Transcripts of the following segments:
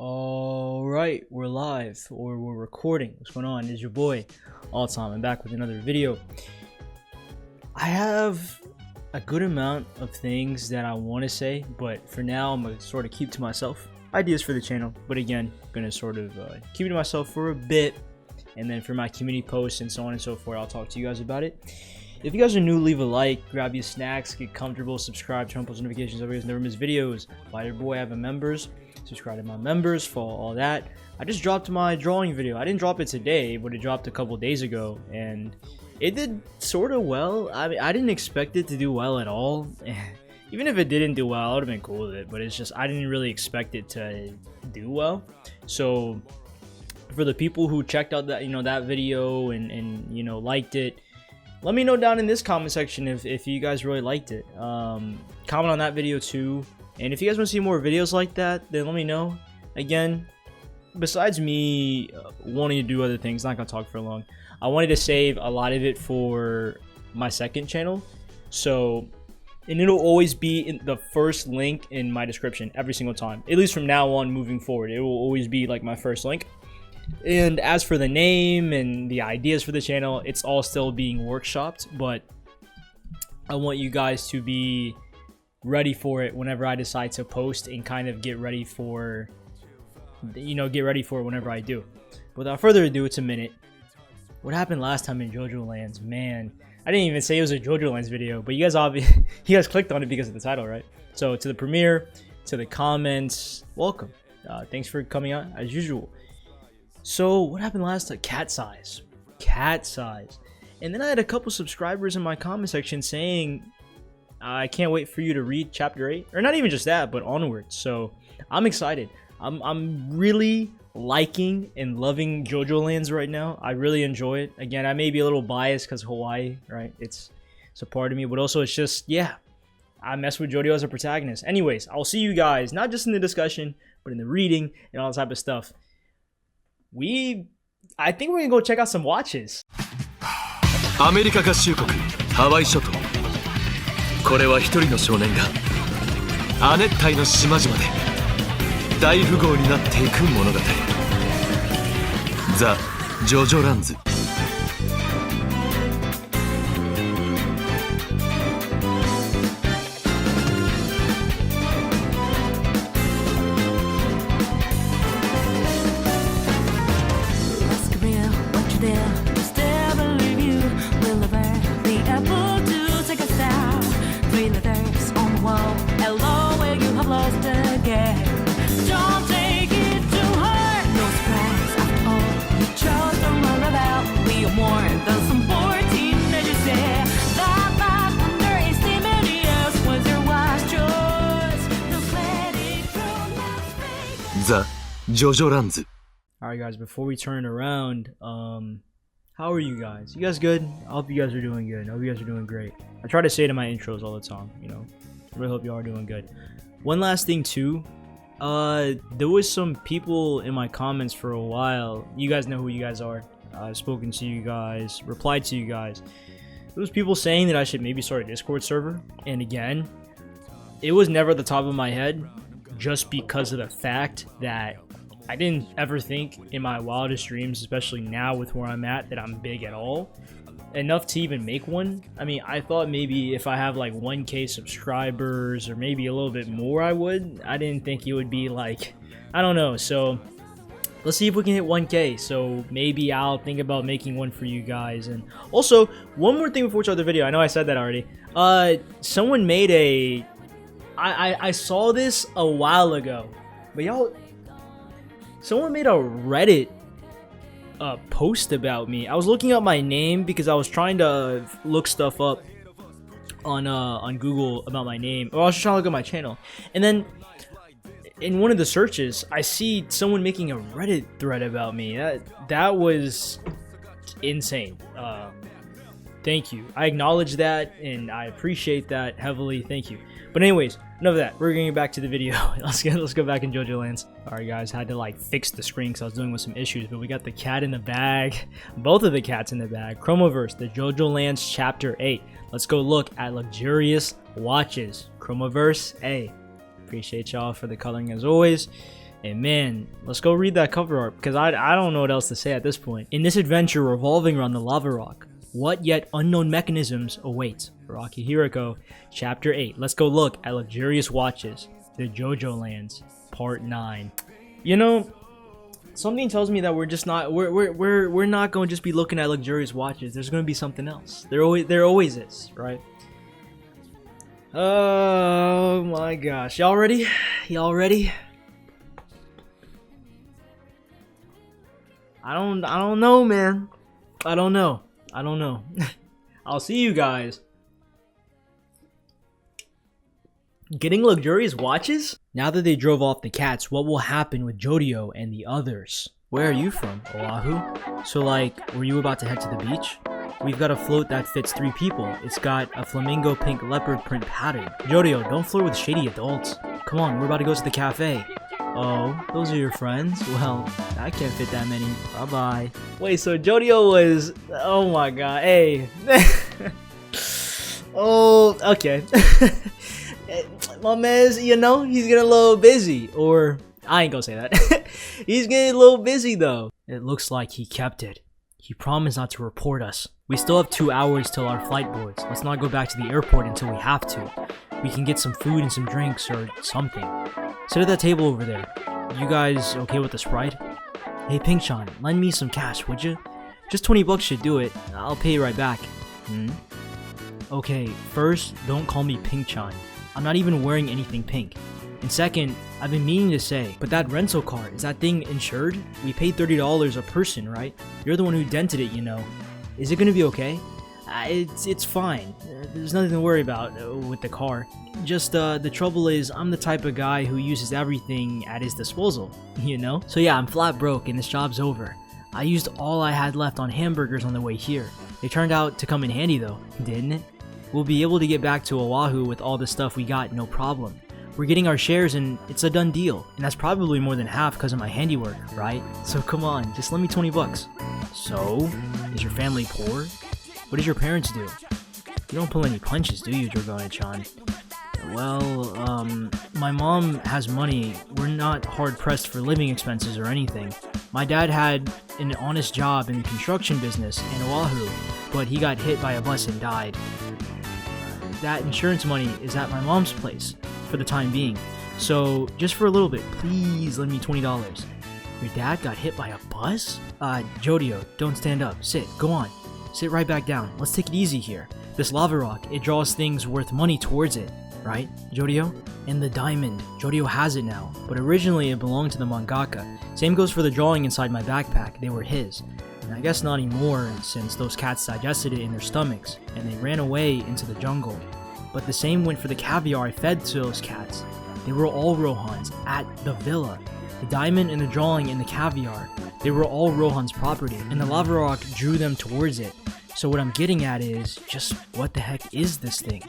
All right, we're live, or we're recording. What's going on? It's your boy, 𝐸𝐷𝐶. I'm back with another video. I have a good amount of things that I want to say, but for now, I'm going to sort of keep to myself. Ideas for the channel, but again, I'm going to sort of keep it to myself for a bit, and then for my community posts and so on and so forth, I'll talk to you guys about it. If you guys are new, leave a like, grab your snacks, get comfortable, subscribe, turn on post notifications so you guys never miss videos. By your boy, I have a members. Subscribe to my members, follow all that. I just dropped my drawing video. I didn't drop it today, but it dropped a couple days ago, and it did sort of well. I mean, I didn't expect it to do well at all. Even if it didn't do well, I would have been cool with it, but it's just I didn't really expect it to do well. So for the people who checked out that that video and liked it, let me know down in this comment section if you guys really liked it. Comment on that video too. And if you guys want to see more videos like that, then let me know. Again, besides me wanting to do other things, not gonna talk for long, I wanted to save a lot of it for my second channel. So, and it'll always be in the first link in my description every single time. At least from now on moving forward, it will always be like my first link. And as for the name and the ideas for the channel, it's all still being workshopped, but I want you guys to be ready for it whenever I decide to post and kind of get ready for whenever I do. Without further ado, it's a minute. What happened last time in JoJoLands? Man, I didn't even say it was a JoJoLands video, but you guys clicked on it because of the title, right? So to the premiere, to the comments, welcome. Thanks for coming out as usual. So what happened last time? Cat size. And then I had a couple subscribers in my comment section saying, I can't wait for you to read chapter 8, or not even just that, but onwards. So I'm excited. I'm really liking and loving JoJoLands right now. I really enjoy it. Again, I may be a little biased because Hawaii, right? It's a part of me, but also it's just, yeah, I mess with JoJo as a protagonist. Anyways, I'll see you guys not just in the discussion, but in the reading and all that type of stuff. I think we're gonna go check out some watches. アメリカ合衆国ハワイ諸島。これは一人の少年が亜熱帯の島々で大富豪になっていく物語。ザ・ジョジョランズ。𝐻𝐸 JoJoLands. Alright guys, before we turn around, how are you guys? You guys good? I hope you guys are doing good. I hope you guys are doing great. I try to say it in my intros all the time, I really hope you are doing good. One last thing too, there was some people in my comments for a while. You guys know who you guys are. I've spoken to you guys, replied to you guys. There was people saying that I should maybe start a Discord server, and again, it was never at the top of my head, just because of the fact that I didn't ever think in my wildest dreams, especially now with where I'm at, that I'm big at all enough to even make one. I mean, I thought maybe if I have like 1K subscribers or maybe a little bit more, I would. I didn't think it would be like, I don't know. So let's see if we can hit 1K. So maybe I'll think about making one for you guys. And also, one more thing before we start the video. I know I said that already. Someone made a I saw this a while ago, but someone made a Reddit post about me. I was looking up my name because I was trying to look stuff up on Google about my name. Or I was just trying to look at my channel, and then in one of the searches, I see someone making a Reddit thread about me. That was insane. Thank you. I acknowledge that and I appreciate that heavily. Thank you. But anyways, enough of that. We're getting back to the video. Let's go back in JoJoLands. Alright guys, had to like fix the screen because I was dealing with some issues, but we got the cat in the bag. Both of the cats in the bag. Chromaverse, the JoJoLands chapter 8. Let's go look at luxurious watches. Chromaverse A. Appreciate y'all for the coloring as always. And man, let's go read that cover art, because I don't know what else to say at this point. In this adventure revolving around the lava rock, what yet unknown mechanisms await? Akihiriko, Chapter 8. Let's go look at luxurious watches. The JoJoLands, Part 9. You know, something tells me that we're just not we're not going to just be looking at luxurious watches. There's going to be something else. There always is, right? Oh my gosh, y'all ready? Y'all ready? I don't know, man. I don't know. I'll see you guys. Getting luxurious watches? Now that they drove off the cats, what will happen with Jodio and the others? Where are you from, Oahu? So like, were you about to head to the beach? We've got a float that fits 3 people. It's got a flamingo pink leopard print pattern. Jodio, don't flirt with shady adults. Come on, we're about to go to the cafe. Oh, those are your friends? Well, I can't fit that many. Bye-bye. Wait, so Jodio was... Oh my god, hey. Oh, okay. My man's, you know, he's getting a little busy. Or, I ain't gonna say that. He's getting a little busy though. It looks like he kept it. He promised not to report us. We still have 2 hours till our flight boards. Let's not go back to the airport until we have to. We can get some food and some drinks or something. Sit at that table over there. You guys okay with the Sprite? Hey Pink-chan, lend me some cash, would you? Just 20 bucks should do it. I'll pay you right back. Okay, first, don't call me Pink-chan. I'm not even wearing anything pink. And second, I've been meaning to say, but that rental car, is that thing insured? We paid $30 a person, right? You're the one who dented it, you know. Is it gonna be okay? It's fine. There's nothing to worry about with the car. Just the trouble is I'm the type of guy who uses everything at his disposal, you know? So yeah, I'm flat broke and this job's over. I used all I had left on hamburgers on the way here. They turned out to come in handy though, didn't it? We'll be able to get back to Oahu with all the stuff we got, no problem. We're getting our shares and it's a done deal. And that's probably more than half because of my handiwork, right? So come on, just lend me 20 bucks. So, is your family poor? What did your parents do? You don't pull any punches, do you, Dragona-chan? Well, my mom has money. We're not hard-pressed for living expenses or anything. My dad had an honest job in the construction business in Oahu, but he got hit by a bus and died. That insurance money is at my mom's place for the time being. So, just for a little bit, please lend me $20. Your dad got hit by a bus? Jodio, don't stand up. Sit. Go on. Sit right back down. Let's take it easy here. This lava rock, it draws things worth money towards it, right, Jodio? And the diamond, Jodio has it now, but originally it belonged to the mangaka. Same goes for the drawing inside my backpack, they were his. And I guess not anymore since those cats digested it in their stomachs, and they ran away into the jungle. But the same went for the caviar I fed to those cats. They were all Rohan's, at the villa. The diamond and the drawing and the caviar, they were all Rohan's property, and the lava rock drew them towards it. So what I'm getting at is, just what the heck is this thing?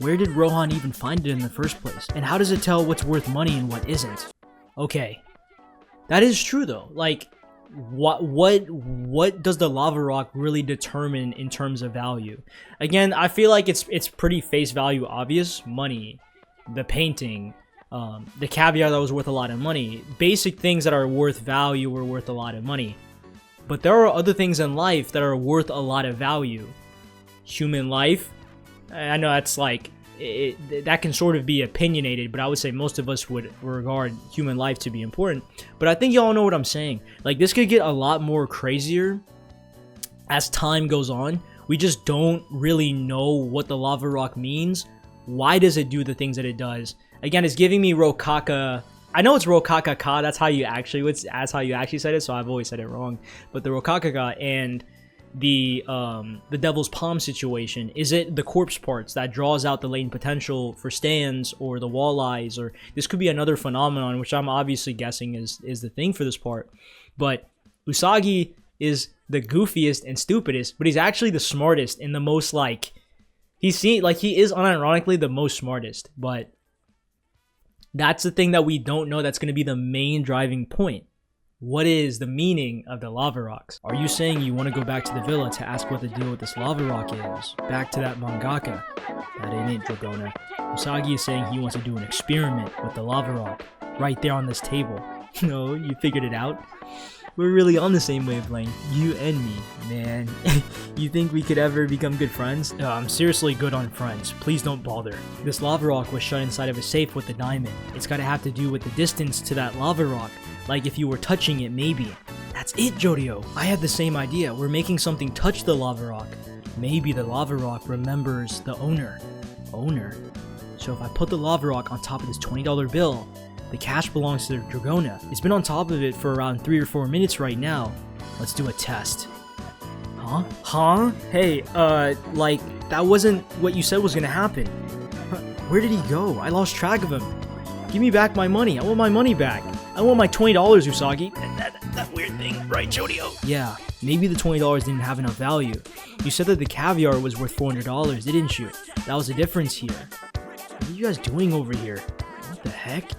Where did Rohan even find it in the first place? And how does it tell what's worth money and what isn't? Okay, that is true though. Like, what does the lava rock really determine in terms of value? Again, I feel like it's pretty face value obvious. Money, the painting, the caviar that was worth a lot of money. Basic things that are worth value were worth a lot of money. But there are other things in life that are worth a lot of value. Human life. I know that's like, that can sort of be opinionated, but I would say most of us would regard human life to be important. But I think y'all know what I'm saying. Like, this could get a lot more crazier as time goes on. We just don't really know what the lava rock means. Why does it do the things that it does? Again, it's giving me Rokaka. I know it's Rokaka-ka, that's how you actually said it, so I've always said it wrong. But the Rokaka-ka and the Devil's Palm situation, is it the corpse parts that draws out the latent potential for stands or the walleyes, or this could be another phenomenon, which I'm obviously guessing is the thing for this part. But Usagi is the goofiest and stupidest, but he's actually the smartest and the most like, he is unironically the most smartest, but that's the thing that we don't know that's going to be the main driving point. What is the meaning of the lava rocks? Are you saying you want to go back to the villa to ask what the deal with this lava rock is? Back to that mangaka? That ain't it, Dragona. Usagi is saying he wants to do an experiment with the lava rock right there on this table. No, you figured it out. We're really on the same wavelength, you and me, man. You think we could ever become good friends? I'm seriously good on friends. Please don't bother. This lava rock was shut inside of a safe with the diamond. It's gotta have to do with the distance to that lava rock. Like if you were touching it, maybe. That's it, JoJo. I had the same idea. We're making something touch the lava rock. Maybe the lava rock remembers the owner. Owner? So if I put the lava rock on top of this $20 bill, the cash belongs to Dragona. It's been on top of it for around 3 or 4 minutes right now. Let's do a test. Huh? Huh? Hey, like, that wasn't what you said was gonna happen. Where did he go? I lost track of him. Give me back my money. I want my money back. I want my $20, 𝐸𝐸. That weird thing, right, JoJo? Yeah, maybe the $20 didn't have enough value. You said that the caviar was worth $400, didn't you? That was the difference here. What are you guys doing over here? What the heck?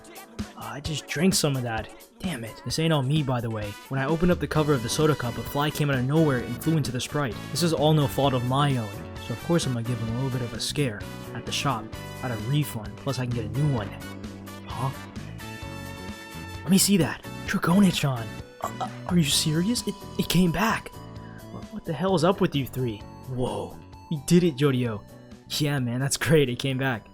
I just drank some of that. Damn it. This ain't on me, by the way. When I opened up the cover of the soda cup, a fly came out of nowhere and flew into the Sprite. This is all no fault of my own, so of course I'm gonna give him a little bit of a scare. At the shop, got a refund, plus I can get a new one. Huh? Let me see that. Dragona-chan. Are you serious? It came back. What the hell is up with you three? Whoa. You did it, JoJo. Yeah, man, that's great. It came back.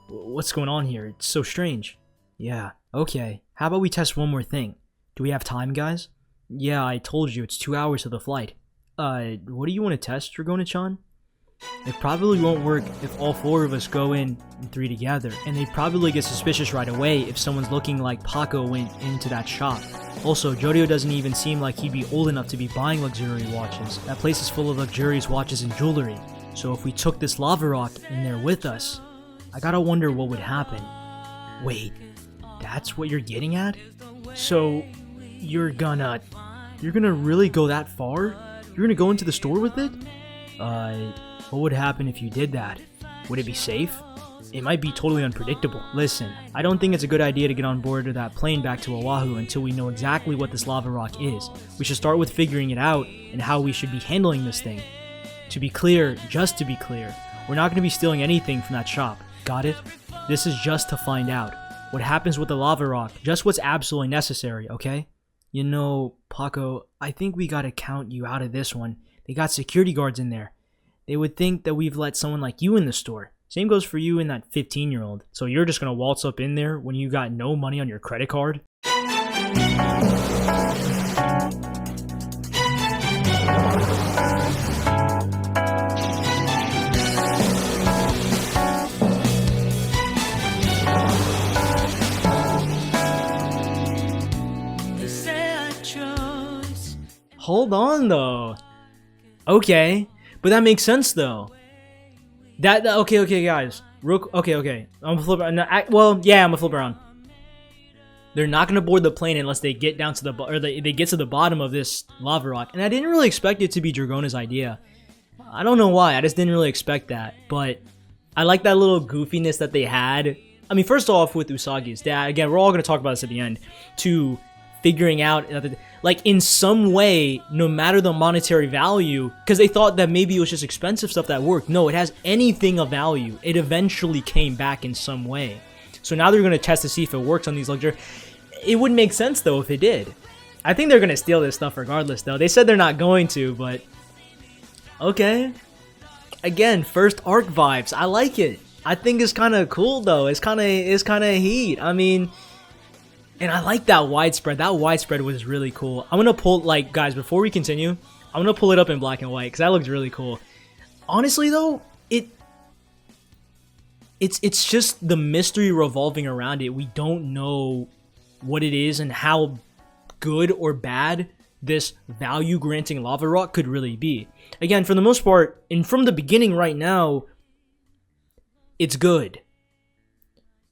What's going on here? It's so strange. Yeah. Okay, how about we test one more thing? Do we have time, guys? Yeah, I told you, it's 2 hours to the flight. What do you want to test, Dragona-chan? It probably won't work if all 4 of us go in 3 together, and they probably get suspicious right away if someone's looking like Paco went into that shop. Also, JoJo doesn't even seem like he'd be old enough to be buying luxury watches. That place is full of luxurious watches and jewelry, so if we took this lava rock in there with us, I gotta wonder what would happen. Wait. That's what you're getting at? So, you're gonna really go that far? You're gonna go into the store with it? What would happen if you did that? Would it be safe? It might be totally unpredictable. Listen, I don't think it's a good idea to get on board of that plane back to Oahu until we know exactly what this lava rock is. We should start with figuring it out and how we should be handling this thing. To be clear, just to be clear, we're not gonna be stealing anything from that shop. Got it? This is just to find out what happens with the lava rock, just what's absolutely necessary, okay? You know, Paco, I think we gotta count you out of this one. They got security guards in there. They would think that we've let someone like you in the store. Same goes for you and that 15-year-old. So you're just gonna waltz up in there when you got no money on your credit card? Hold on, though. Okay, but that makes sense, though. Okay, guys. Okay. I'm gonna flip. I'm gonna flip around. They're not gonna board the plane unless they get down to they get to the bottom of this lava rock. And I didn't really expect it to be Dragona's idea. I don't know why. I just didn't really expect that. But I like that little goofiness that they had. I mean, first off, with Usagi's dad. Again, we're all gonna talk about this at the end. To figuring out, like, in some way, no matter the monetary value, because they thought that maybe it was just expensive stuff that worked. No, it has anything of value. It eventually came back in some way. So now they're going to test to see if it works on these luxury. It wouldn't make sense, though, if it did. I think they're going to steal this stuff regardless, though. They said they're not going to, but... Okay. Again, first arc vibes. I like it. I think it's kind of cool, though. It's kind of heat. I mean... And I like that widespread. That widespread was really cool. I'm going to pull, like, guys, before we continue, I'm going to pull it up in black and white because that looks really cool. Honestly, though, it's just the mystery revolving around it. We don't know what it is and how good or bad this value-granting lava rock could really be. Again, for the most part, and from the beginning right now, it's good.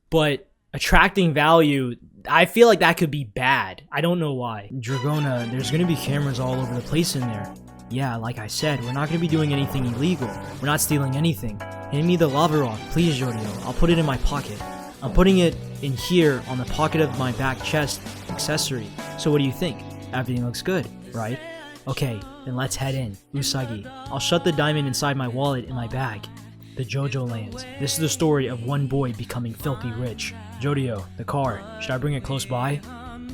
But attracting value... I feel like that could be bad. I don't know why. Dragona, there's gonna be cameras all over the place in there. Yeah, like I said, we're not gonna be doing anything illegal. We're not stealing anything. Hand me the lava rock, please, JoJo. I'll put it in my pocket. I'm putting it in here on the pocket of my back chest accessory. So what do you think? Everything looks good, right? Okay, then let's head in. Usagi, I'll shut the diamond inside my wallet in my bag. The JoJoLands. This is the story of one boy becoming filthy rich. JoJo, the car. Should I bring it close by?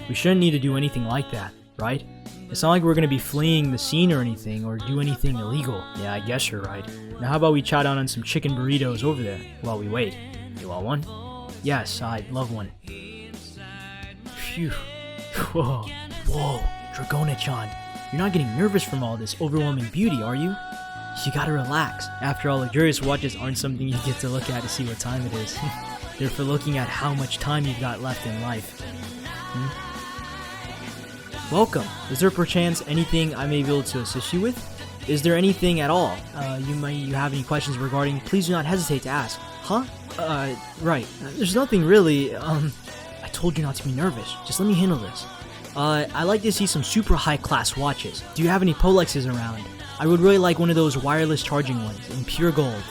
We shouldn't need to do anything like that, right? It's not like we're gonna be fleeing the scene or anything, or do anything illegal. Yeah, I guess you're right. Now how about we chow down on some chicken burritos over there while we wait? You want one? Yes, I'd love one. Phew. Whoa. Whoa, 𝐸𝐸𝐞-chan. You're not getting nervous from all this overwhelming beauty, are you? You gotta relax. After all, luxurious watches aren't something you get to look at to see what time it is. They're for looking at how much time you've got left in life. Welcome. Is there perchance anything I may be able to assist you with? Is there anything at all you have any questions regarding? Please do not hesitate to ask. Huh? Right. There's nothing really. I told you not to be nervous. Just let me handle this. I like to see some super high class watches. Do you have any Polexes around? I would really like one of those wireless charging ones in pure gold.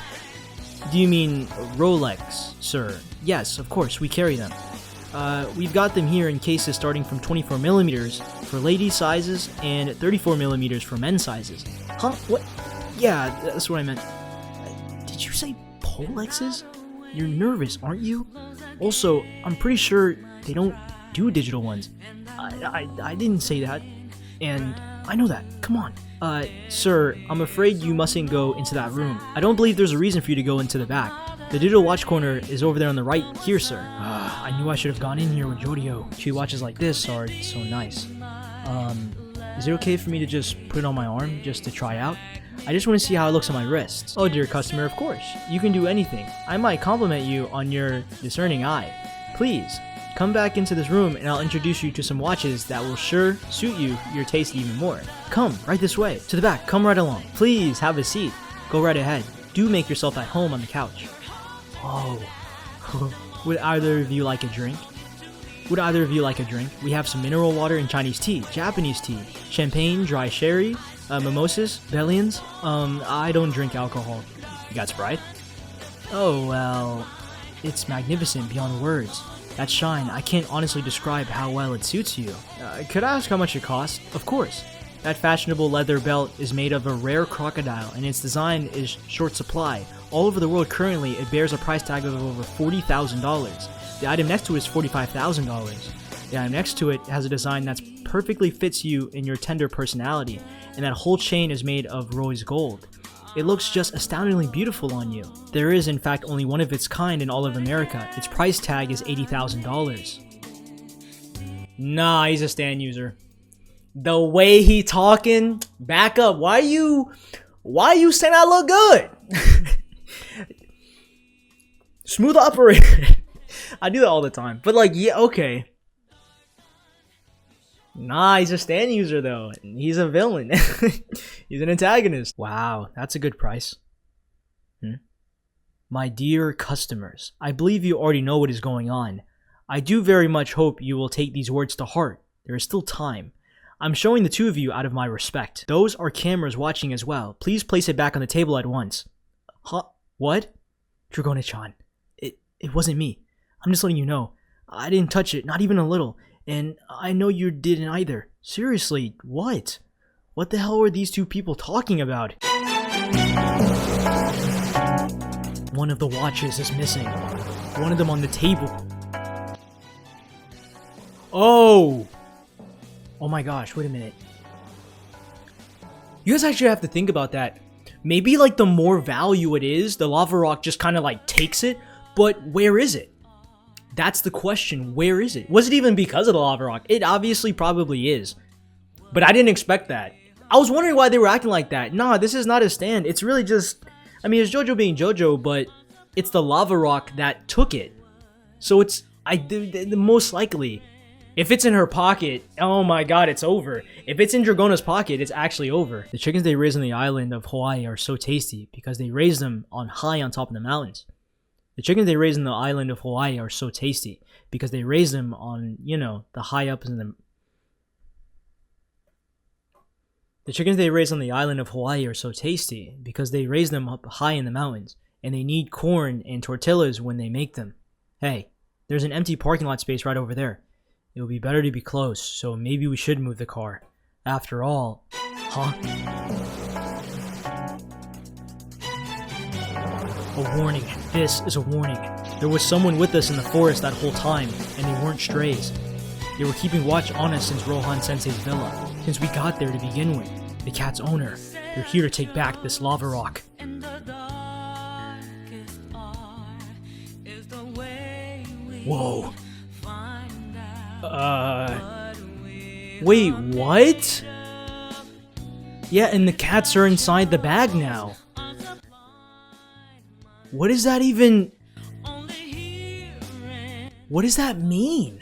Do you mean Rolex, sir? Yes, of course, we carry them. We've got them here in cases starting from 24mm for ladies sizes and 34mm for men's sizes. Huh? What? Yeah, that's what I meant. Did you say Polexes? You're nervous, aren't you? Also, I'm pretty sure they don't do digital ones. I didn't say that. And I know that. Come on. Sir, I'm afraid you mustn't go into that room. I don't believe there's a reason for you to go into the back. The digital watch corner is over there on the right here, sir. I knew I should have gone in here with JoJo. Q watches like this are so nice. Is it okay for me to just put it on my arm just to try out? I just want to see how it looks on my wrists. Oh, dear customer, of course. You can do anything. I might compliment you on your discerning eye. Please, come back into this room and I'll introduce you to some watches that will sure suit your taste even more. Come, right this way. To the back, come right along. Please, have a seat. Go right ahead. Do make yourself at home on the couch. Oh. Would either of you like a drink? Would either of you like a drink? We have some mineral water and Chinese tea, Japanese tea, champagne, dry sherry, mimosas, Bellions. I don't drink alcohol. You got Sprite? Oh, well, it's magnificent beyond words. That shine, I can't honestly describe how well it suits you. Could I ask how much it costs? Of course. That fashionable leather belt is made of a rare crocodile, and its design is short supply. All over the world currently, it bears a price tag of over $40,000. The item next to it is $45,000. The item next to it has a design that perfectly fits you in your tender personality, and that whole chain is made of rose gold. It looks just astoundingly beautiful on you. There is, in fact, only one of its kind in all of America. Its price tag is $80,000. Nah, he's a stand user. The way he talking, back up. Why you saying I look good? Smooth operator. I do that all the time. But like, yeah, okay. Nah, he's a stand user though. He's a villain. He's an antagonist. Wow, that's a good price. My dear customers, I believe you already know what is going on. I do very much hope you will take these words to heart. There is still time. I'm showing the two of you out of my respect. Those are cameras watching as well. Please place it back on the table at once. Huh? What? 𝐸𝐸𝐞-chan. It wasn't me. I'm just letting you know. I didn't touch it, not even a little. And I know you didn't either. Seriously, what? What the hell are these two people talking about? One of the watches is missing. One of them on the table. Oh! Oh my gosh, wait a minute. You guys actually have to think about that. Maybe like the more value it is, the lava rock just kind of like takes it, but where is it? That's the question. Where is it? Was it even because of the lava rock? It obviously probably is. But I didn't expect that. I was wondering why they were acting like that. Nah, this is not a stand. It's really just... I mean, it's JoJo being JoJo, but it's the lava rock that took it. So it's... most likely... If it's in her pocket, oh my god, it's over. If it's in 𝐸𝐸𝐞's pocket, it's actually over. The chickens they raise on the island of Hawaii are so tasty because they raise them on high on top of the mountains. The chickens they raise on the island of Hawaii are so tasty because they raise them on, you know, the high ups in the... The chickens they raise on the island of Hawaii are so tasty because they raise them up high in the mountains and they need corn and tortillas when they make them. Hey, there's an empty parking lot space right over there. It would be better to be close, so maybe we should move the car. After all, huh? A warning. This is a warning. There was someone with us in the forest that whole time, and they weren't strays. They were keeping watch on us since Rohan Sensei's villa, since we got there to begin with. The cat's owner. They're here to take back this lava rock. Whoa. Wait, what? Yeah, and the cats are inside the bag now. What does that even... What does that mean?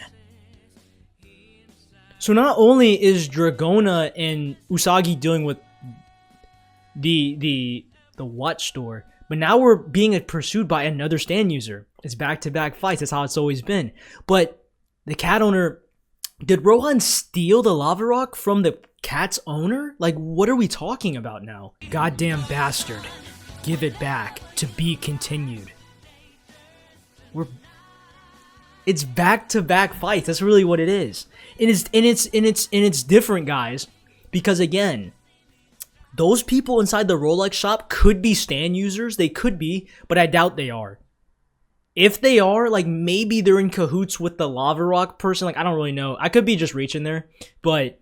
So not only is Dragona and Usagi dealing with the watch store, but now we're being pursued by another stand user. It's back-to-back fights. That's how it's always been. But the cat owner... Did Rohan steal the lava rock from the cat's owner? Like, what are we talking about now? Goddamn bastard. Give it back. To be continued. It's back-to-back fights. That's really what it is. And it's different, guys. Because again, those people inside the Rolex shop could be stand users. They could be, but I doubt they are. If they are, like, maybe they're in cahoots with the lava rock person. Like, I don't really know. I could be just reaching there, but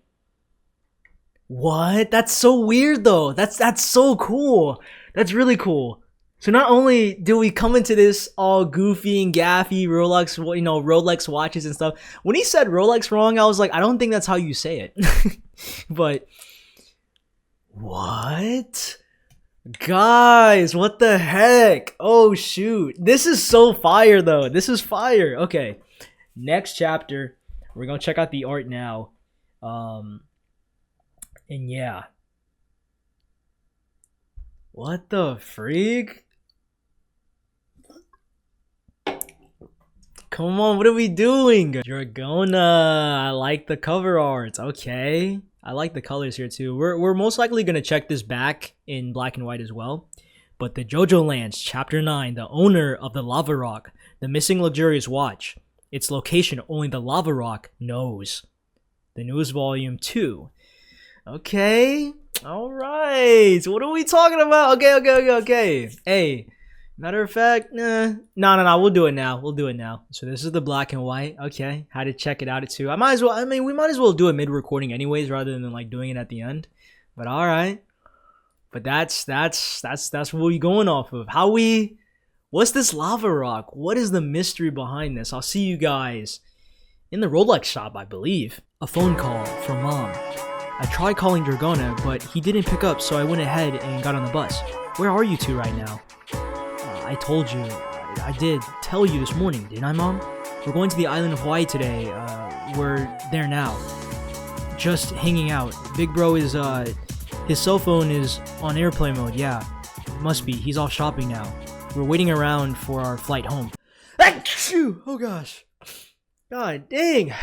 what? That's so weird, though. That's so cool. That's really cool. So not only do we come into this all goofy and gaffy Rolex, you know, Rolex watches and stuff. When he said Rolex wrong, I was like, I don't think that's how you say it. But what? Guys, what the heck? Oh shoot. This is so fire though. This is fire. Okay. Next chapter. We're gonna check out the art now. And yeah. What the freak? Come on, what are we doing? Dragona. I like the cover art. Okay. I like the colors here too. We're most likely going to check this back in black and white as well. But the JoJoLands, Chapter 9, the owner of the lava rock, the missing luxurious watch, its location only the lava rock knows. The newest volume 2. Okay. Alright. What are we talking about? Okay. Hey. Matter of fact, no, we'll do it now. So this is the black and white. Okay, had to check it out too. We might as well do it mid-recording anyways, rather than like doing it at the end. But all right. But that's what we're going off of. What's this lava rock? What is the mystery behind this? I'll see you guys in the Rolex shop, I believe. A phone call from Mom. I tried calling Dragona, but he didn't pick up, so I went ahead and got on the bus. Where are you two right now? I told you. I did tell you this morning, didn't I, Mom? We're going to the island of Hawaii today. We're there now. Just hanging out. Big bro is, his cell phone is on airplane mode, yeah. Must be. He's off shopping now. We're waiting around for our flight home. Achoo! Oh gosh. God dang.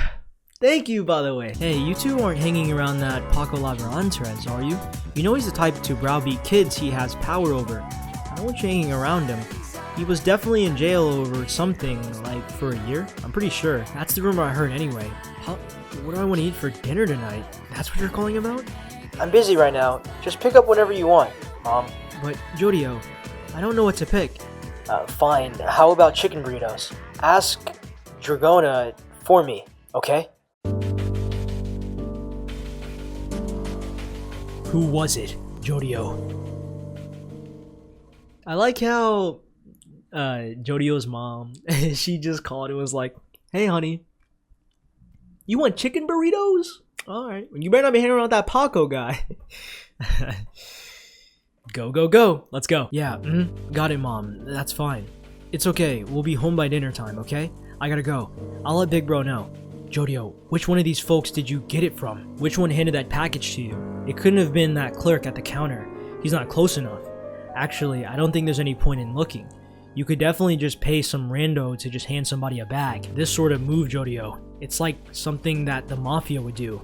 Thank you, by the way. Hey, you two aren't hanging around that Paco Laverantes, are you? You know he's the type to browbeat kids he has power over. I don't want you hanging around him. He was definitely in jail over something, like, for a year. I'm pretty sure. That's the rumor I heard anyway. What do I want to eat for dinner tonight? That's what you're calling about? I'm busy right now. Just pick up whatever you want, Mom. But, Jodio, I don't know what to pick. Fine. How about chicken burritos? Ask Dragona for me, okay? Who was it, Jodio? I like how Jodio's mom, she just called and was like, hey honey, you want chicken burritos? Alright, you better not be hanging around with that Paco guy. Go, let's go. Yeah, got it, Mom, that's fine. It's okay, we'll be home by dinner time, okay? I gotta go. I'll let Big Bro know. Jodio, which one of these folks did you get it from? Which one handed that package to you? It couldn't have been that clerk at the counter. He's not close enough. Actually, I don't think there's any point in looking. You could definitely just pay some rando to just hand somebody a bag. This sort of move, Jodio, it's like something that the Mafia would do.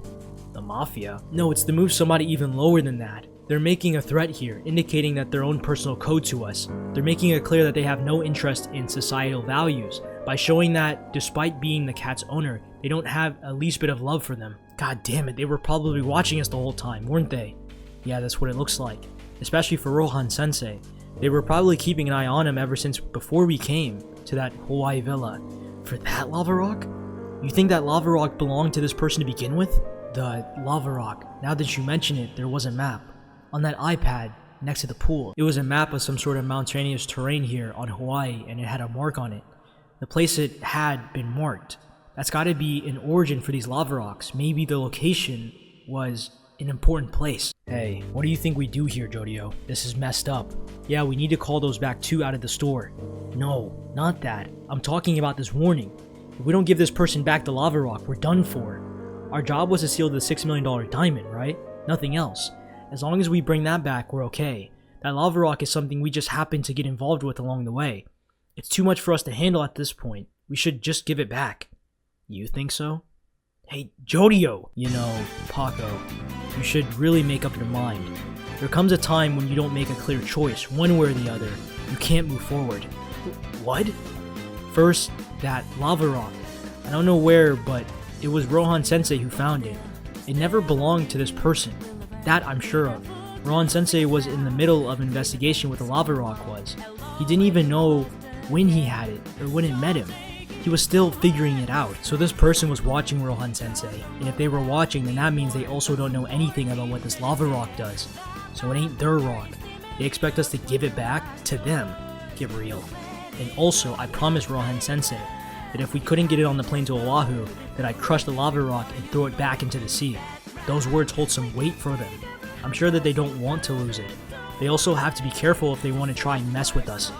The Mafia? No, it's the move somebody even lower than that. They're making a threat here, indicating that their own personal code to us. They're making it clear that they have no interest in societal values, by showing that, despite being the cat's owner, they don't have a least bit of love for them. God damn it, they were probably watching us the whole time, weren't they? Yeah, that's what it looks like. Especially for Rohan Sensei. They were probably keeping an eye on him ever since before we came to that Hawaii villa. For that lava rock? You think that lava rock belonged to this person to begin with? The lava rock. Now that you mention it, there was a map. On that iPad, next to the pool. It was a map of some sort of mountainous terrain here on Hawaii, and it had a mark on it. The place it had been marked. That's gotta be an origin for these lava rocks. Maybe the location was an important place. Hey, what do you think we do here, JoJo? This is messed up. Yeah, we need to call those back too out of the store. No, not that. I'm talking about this warning. If we don't give this person back the lava rock, we're done for. Our job was to steal the $6 million diamond, right? Nothing else. As long as we bring that back, we're okay. That lava rock is something we just happened to get involved with along the way. It's too much for us to handle at this point. We should just give it back. You think so? Hey, JoJo! You know, Paco, you should really make up your mind. There comes a time when you don't make a clear choice, one way or the other. You can't move forward. What? First, that lava rock. I don't know where, but it was Rohan Sensei who found it. It never belonged to this person. That I'm sure of. Rohan Sensei was in the middle of investigation what the lava rock was. He didn't even know when he had it or when it met him. He was still figuring it out. So this person was watching Rohan Sensei, and if they were watching, then that means they also don't know anything about what this lava rock does. So it ain't their rock. They expect us to give it back to them. Get real. And also, I promised Rohan Sensei that if we couldn't get it on the plane to Oahu, that I'd crush the lava rock and throw it back into the sea. Those words hold some weight for them. I'm sure that they don't want to lose it. They also have to be careful if they want to try and mess with us.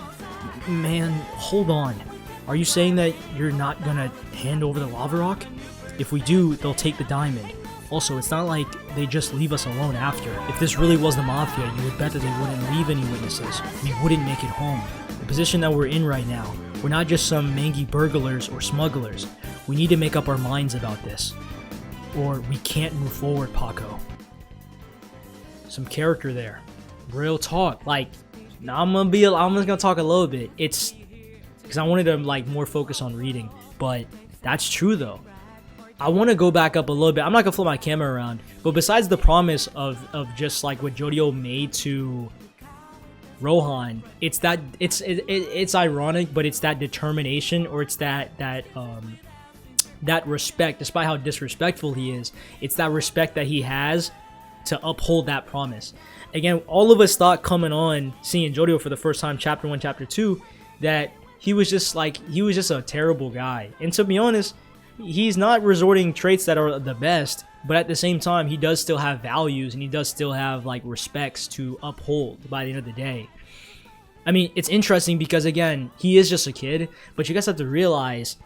Man, hold on. Are you saying that you're not gonna hand over the lava rock? If we do, they'll take the diamond. Also, it's not like they just leave us alone after. If this really was the Mafia, you would bet that they wouldn't leave any witnesses. We wouldn't make it home. The position that we're in right now, we're not just some mangy burglars or smugglers. We need to make up our minds about this. Or we can't move forward, Paco. Some character there. Real talk. Like, now I'm just gonna talk a little bit. It's because I wanted to like more focus on reading, but that's true though. I want to go back up a little bit. I'm not gonna flip my camera around, but besides the promise of just like what JoJo made to Rohan, it's that it's ironic, but it's that determination, or it's that respect, despite how disrespectful he is. It's that respect that he has to uphold that promise. Again, all of us thought coming on seeing JoJo for the first time, chapter 1, chapter 2, that he was just a terrible guy. And to be honest, he's not resorting traits that are the best, but at the same time, he does still have values, and he does still have like respects to uphold by the end of the day. I mean, it's interesting because again, he is just a kid, but you guys have to realize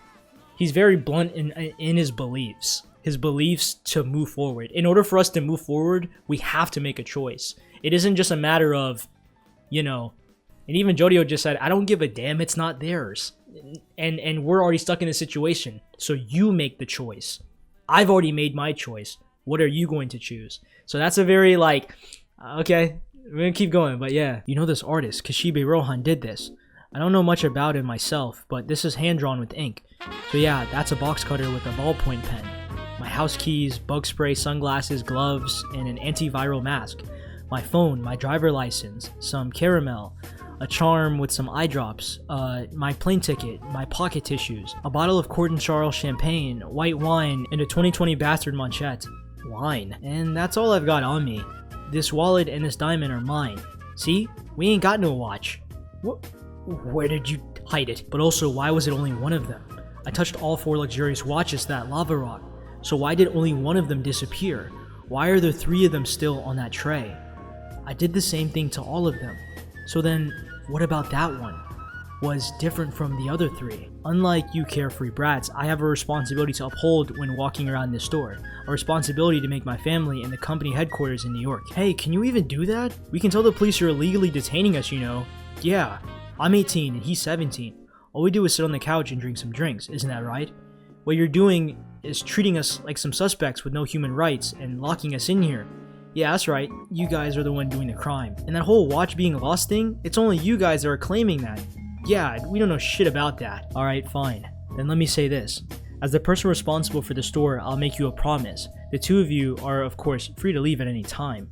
he's very blunt in his beliefs. His beliefs to move forward. In order for us to move forward, we have to make a choice. It isn't just a matter of, you know, and even JoJo just said, I don't give a damn, it's not theirs. And we're already stuck in a situation. So you make the choice. I've already made my choice. What are you going to choose? So that's a very like, okay, we're gonna keep going, but yeah. You know this artist, 𝐞𝐨 Rohan, did this. I don't know much about him myself, but this is hand-drawn with ink. So yeah, that's a box cutter with a ballpoint pen. My house keys, bug spray, sunglasses, gloves, and an antiviral mask. My phone, my driver license, some caramel, a charm with some eye drops, my plane ticket, my pocket tissues, a bottle of Court and Charles champagne, white wine, and a 2020 Bastard Manchette. Wine. And that's all I've got on me. This wallet and this diamond are mine. See? We ain't got no watch. Where did you hide it? But also, why was it only one of them? I touched all 4 luxurious watches to that lava rock. So why did only one of them disappear? Why are there 3 of them still on that tray? I did the same thing to all of them. So then, what about that one? Was different from the other 3. Unlike you carefree brats, I have a responsibility to uphold when walking around this store. A responsibility to make my family and the company headquarters in New York. Hey, can you even do that? We can tell the police you're illegally detaining us, you know. Yeah, I'm 18 and he's 17. All we do is sit on the couch and drink some drinks, isn't that right? What you're doing is treating us like some suspects with no human rights and locking us in here. Yeah, that's right. You guys are the one doing the crime. And that whole watch being lost thing, it's only you guys that are claiming that. Yeah, we don't know shit about that. Alright, fine. Then let me say this. As the person responsible for the store, I'll make you a promise. The 2 of you are, of course, free to leave at any time.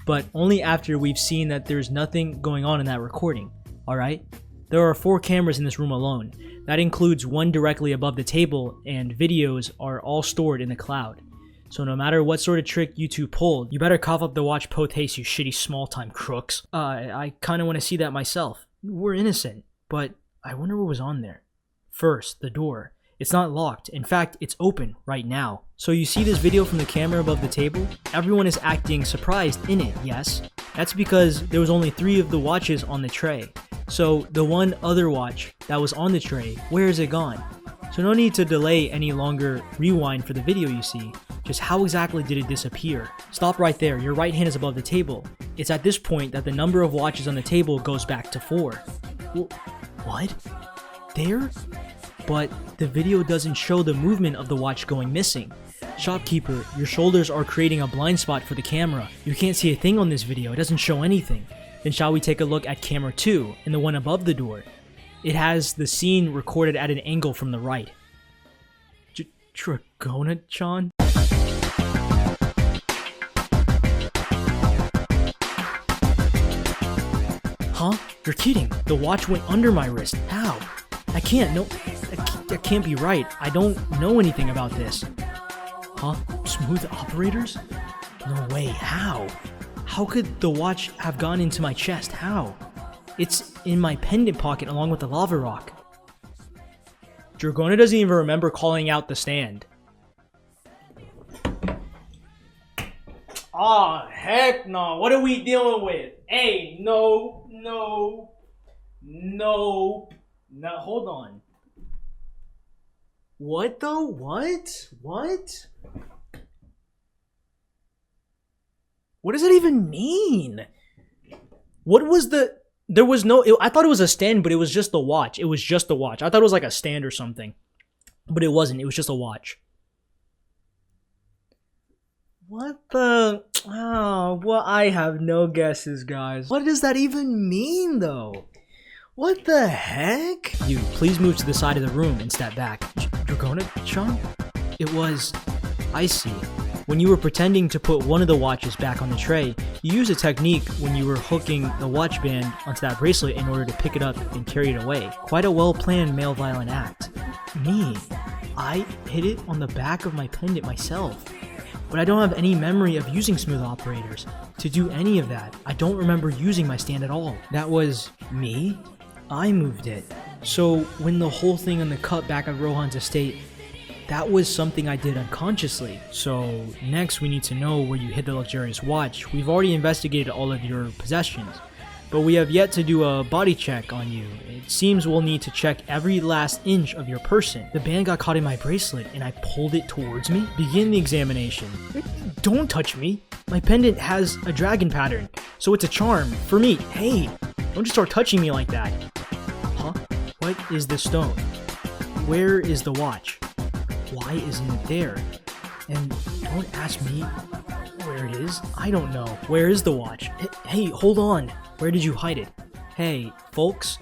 But only after we've seen that there's nothing going on in that recording. Alright? There are 4 cameras in this room alone. That includes one directly above the table, and videos are all stored in the cloud. So no matter what sort of trick you two pulled, you better cough up the watch post-haste, you shitty small-time crooks. I kinda wanna see that myself. We're innocent, but I wonder what was on there. First, the door. It's not locked. In fact, it's open right now. So you see this video from the camera above the table? Everyone is acting surprised in it, yes? That's because there was only 3 of the watches on the tray. So the one other watch that was on the tray, where is it gone? So no need to delay any longer, rewind for the video you see. Just how exactly did it disappear? Stop right there, your right hand is above the table. It's at this point that the number of watches on the table goes back to 4. What? There? But the video doesn't show the movement of the watch going missing. Shopkeeper, your shoulders are creating a blind spot for the camera. You can't see a thing on this video, it doesn't show anything. Then shall we take a look at camera 2, and the one above the door? It has the scene recorded at an angle from the right. 𝐸𝐴𝐤𝐞? Huh? You're kidding. The watch went under my wrist. How? I can't. No, that can't be right. I don't know anything about this. Huh? Smooth operators? No way. How? How could the watch have gone into my chest? How? It's in my pendant pocket along with the lava rock. 𝐸𝐴𝐤𝐞 doesn't even remember calling out the stand. Ah, heck no. What are we dealing with? Hey, no. Hold on. What though? What? What does that even mean? What was the... There was no... I thought it was a stand, but it was just the watch. It was just the watch. I thought it was like a stand or something. But it wasn't. It was just a watch. What the... Oh, well, I have no guesses, guys. What does that even mean, though? What the heck? You, please move to the side of the room and step back. 𝐸𝐴𝐤𝐞? It was... I see. When you were pretending to put one of the watches back on the tray, you used a technique when you were hooking the watch band onto that bracelet in order to pick it up and carry it away. Quite a well-planned male violent act. Me? I hit it on the back of my pendant myself. But I don't have any memory of using smooth operators to do any of that. I don't remember using my stand at all. That was me? I moved it. So when the whole thing on the cut back of Rohan's estate, that was something I did unconsciously. So next we need to know where you hid the luxurious watch. We've already investigated all of your possessions, but we have yet to do a body check on you. It seems we'll need to check every last inch of your person. The band got caught in my bracelet and I pulled it towards me. Begin the examination. Don't touch me. My pendant has a dragon pattern, so it's a charm for me. Hey, don't just start touching me like that. Huh? What is the stone? Where is the watch? Why isn't it there? And don't ask me where it is. I don't know. Where is the watch? Hey, hold on. Where did you hide it? Hey, folks.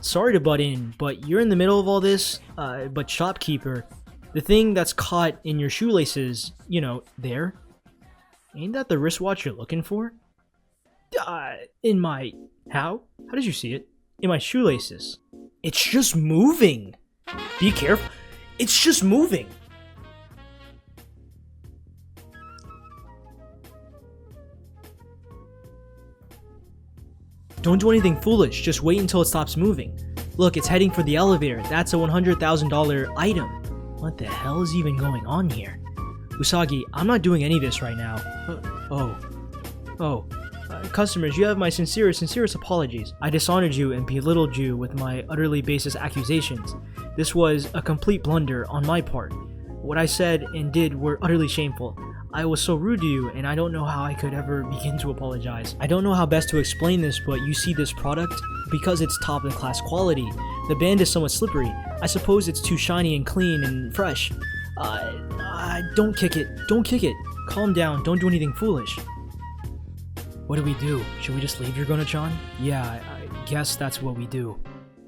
Sorry to butt in, but you're in the middle of all this. But shopkeeper, the thing that's caught in your shoelaces, you know, there. Ain't that the wristwatch you're looking for? In my... How? How did you see it? In my shoelaces. It's just moving. Be careful. It's just moving. Don't do anything foolish, just wait until it stops moving. Look, it's heading for the elevator. That's a $100,000 item. What the hell is even going on here? Usagi, I'm not doing any of this right now. Customers, you have my sincerest apologies. I dishonored you and belittled you with my utterly baseless accusations. This was a complete blunder on my part. What I said and did were utterly shameful. I was so rude to you, and I don't know how I could ever begin to apologize. I don't know how best to explain this, but you see this product? Because it's top-of-the-class quality, the band is somewhat slippery. I suppose it's too shiny and clean and fresh. Don't kick it. Don't kick it. Calm down. Don't do anything foolish. What do we do? Should we just leave 𝐸𝐴𝐤𝐞? Yeah, I guess that's what we do.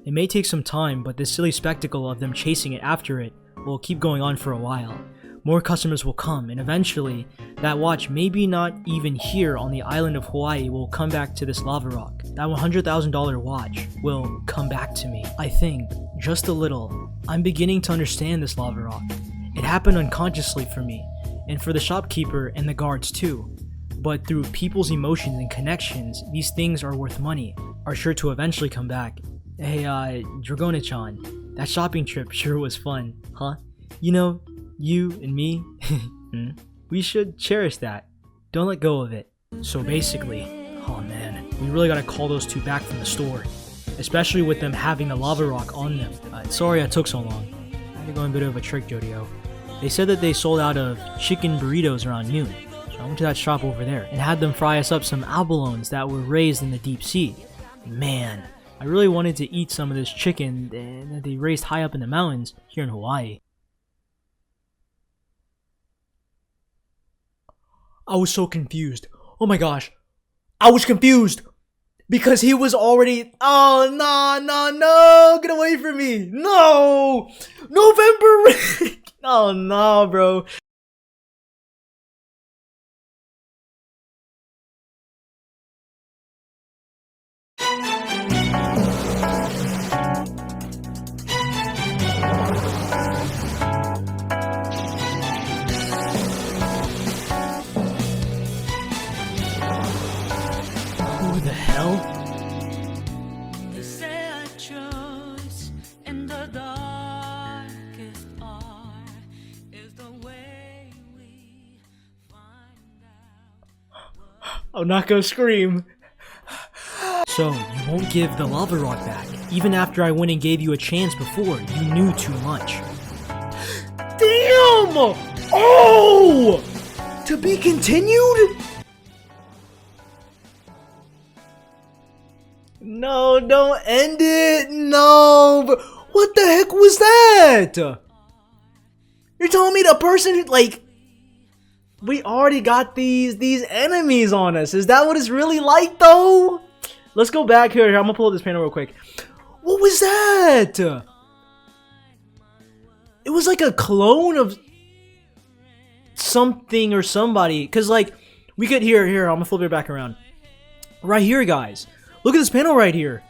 It may take some time, but this silly spectacle of them chasing it after it will keep going on for a while. more customers will come, and eventually, that watch, maybe not even here on the island of Hawaii, will come back to this lava rock. That $100,000 watch will come back to me. I think, just a little, I'm beginning to understand this lava rock. It happened unconsciously for me, and for the shopkeeper and the guards too. But through people's emotions and connections, these things are worth money, are sure to eventually come back. Hey, Dragonachan, that shopping trip sure was fun, huh? You know, you and me, we should cherish that. Don't let go of it. So basically, oh man, we really gotta call those two back from the store. Especially with them having the lava rock on them. Sorry I took so long. I had to go on a bit of a trick, JoJo. They said that they sold out of chicken burritos around noon. So I went to that shop over there and had them fry us up some abalones that were raised in the deep sea. Man, I really wanted to eat some of this chicken that they raised high up in the mountains here in Hawaii. I was so confused. Oh my gosh. I was confused. Because he was already... Oh, no. Get away from me. No. November. Oh, no, bro. Who the hell? They say I chose in the darkest hour is the way we find out. I'm not gonna scream. So, you won't give the lava rock back, even after I went and gave you a chance before. You knew too much. Damn! Oh! To be continued? No, don't end it. No. But what the heck was that? You're telling me the person, like, we already got these enemies on us. Is that what it's really like, though? Let's go back here. I'm gonna pull up this panel real quick. What was that? It was like a clone of something or somebody. Cause like we could here. I'm gonna flip it back around. Right here, guys. Look at this panel right here.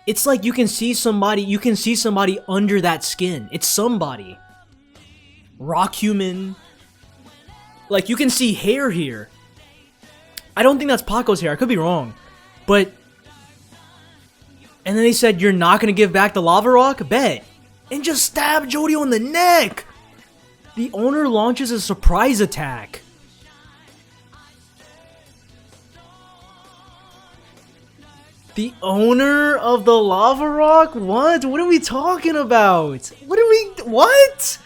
It's like you can see somebody. You can see somebody under that skin. It's somebody. Rock human. Like you can see hair here. I don't think that's Paco's hair. I could be wrong, but. And then they said, you're not going to give back the lava rock? Bet. And just stab JoJo in the neck. The owner launches a surprise attack. The owner of the lava rock? What? What are we talking about? What?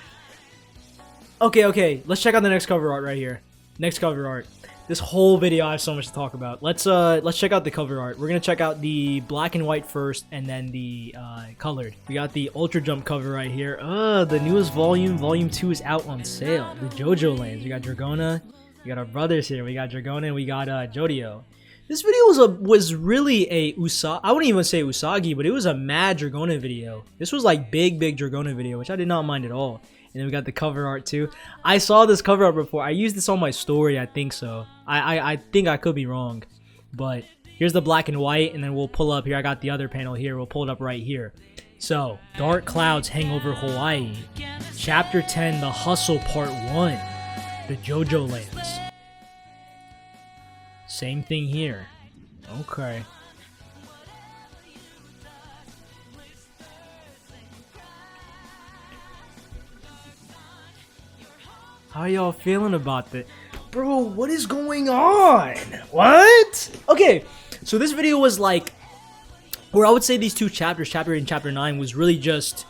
Okay. Let's check out the next cover art right here. Next cover art. This whole video I have so much to talk about. Let's check out the cover art. We're gonna check out the black and white first, and then the colored. We got the Ultra Jump cover right here. The newest volume, volume 2 is out on sale. The JoJoLands. We got Dragona. We got our brothers here. We got Dragona and we got JoJo. This video was really a I wouldn't even say Usagi, but it was a mad Dragona video. This was like big Dragona video, which I did not mind at all. And then we got the cover art too. I saw this cover art before. I used this on my story, I think so. I think I could be wrong. But here's the black and white, and then we'll pull up here. I got the other panel here. We'll pull it up right here. So, Dark Clouds Hang Over Hawaii. Chapter 10, The Hustle Part 1. The JoJoLands. Same thing here. Okay. How y'all feeling about that? Bro, what is going on? What? Okay, so this video was like, or I would say these two chapters, chapter 8 and chapter 9, was really just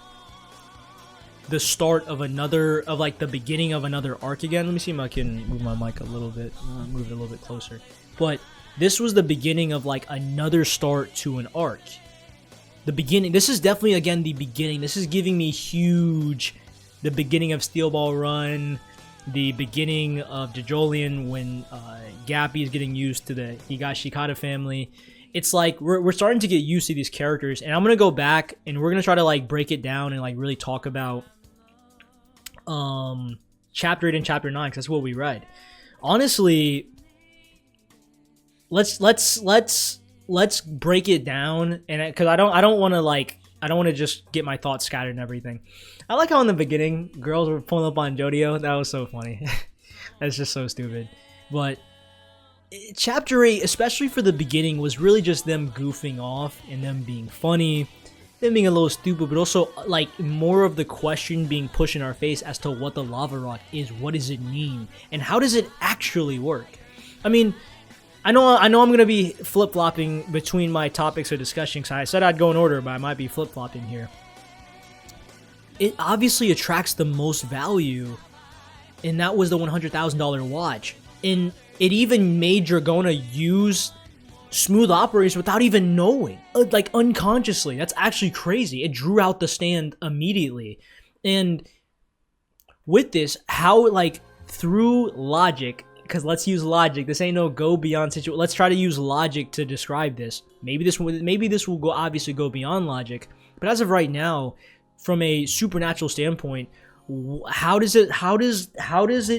the start of like the beginning of another arc again. Let me see if I can move my mic a little bit, move it a little bit closer. But this was the beginning of like another start to an arc. The beginning, this is definitely again the beginning. This is giving me huge, the beginning of Steel Ball Run, the beginning of JoJoLand when 𝐸𝐵 is getting used to the Higashikata family. It's like we're starting to get used to these characters, and I'm gonna go back and we're gonna try to like break it down and like really talk about chapter 8 and chapter 9 because that's what we read. Honestly, let's break it down, and because I don't want to just get my thoughts scattered and everything. I like how in the beginning girls were pulling up on JoJo. That was so funny. That's just so stupid. But chapter 8, especially for the beginning, was really just them goofing off and them being funny, them being a little stupid, but also like more of the question being pushed in our face as to what the lava rock is, what does it mean, and how does it actually work. I mean, I know I'm gonna be flip-flopping between my topics of discussion because I said I'd go in order, but I might be flip-flopping here. It obviously attracts the most value, and that was the $100,000 watch. And it even made Dragona use smooth operators without even knowing, like unconsciously. That's actually crazy. It drew out the stand immediately. And with this, how like through logic, because let's use logic. This ain't no go beyond situation. Let's try to use logic to describe this. Maybe this will go obviously go beyond logic, but as of right now, from a supernatural standpoint, how does it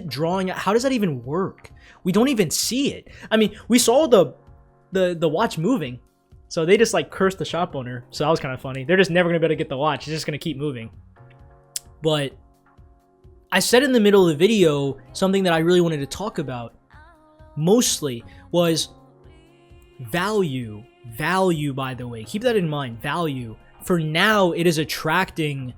drawing? How does that even work? We don't even see it. I mean, we saw the watch moving, so they just like cursed the shop owner. So that was kind of funny. They're just never gonna be able to get the watch. It's just gonna keep moving. But I said in the middle of the video something that I really wanted to talk about mostly was value. Value, by the way, keep that in mind. Value. For now, it is attracting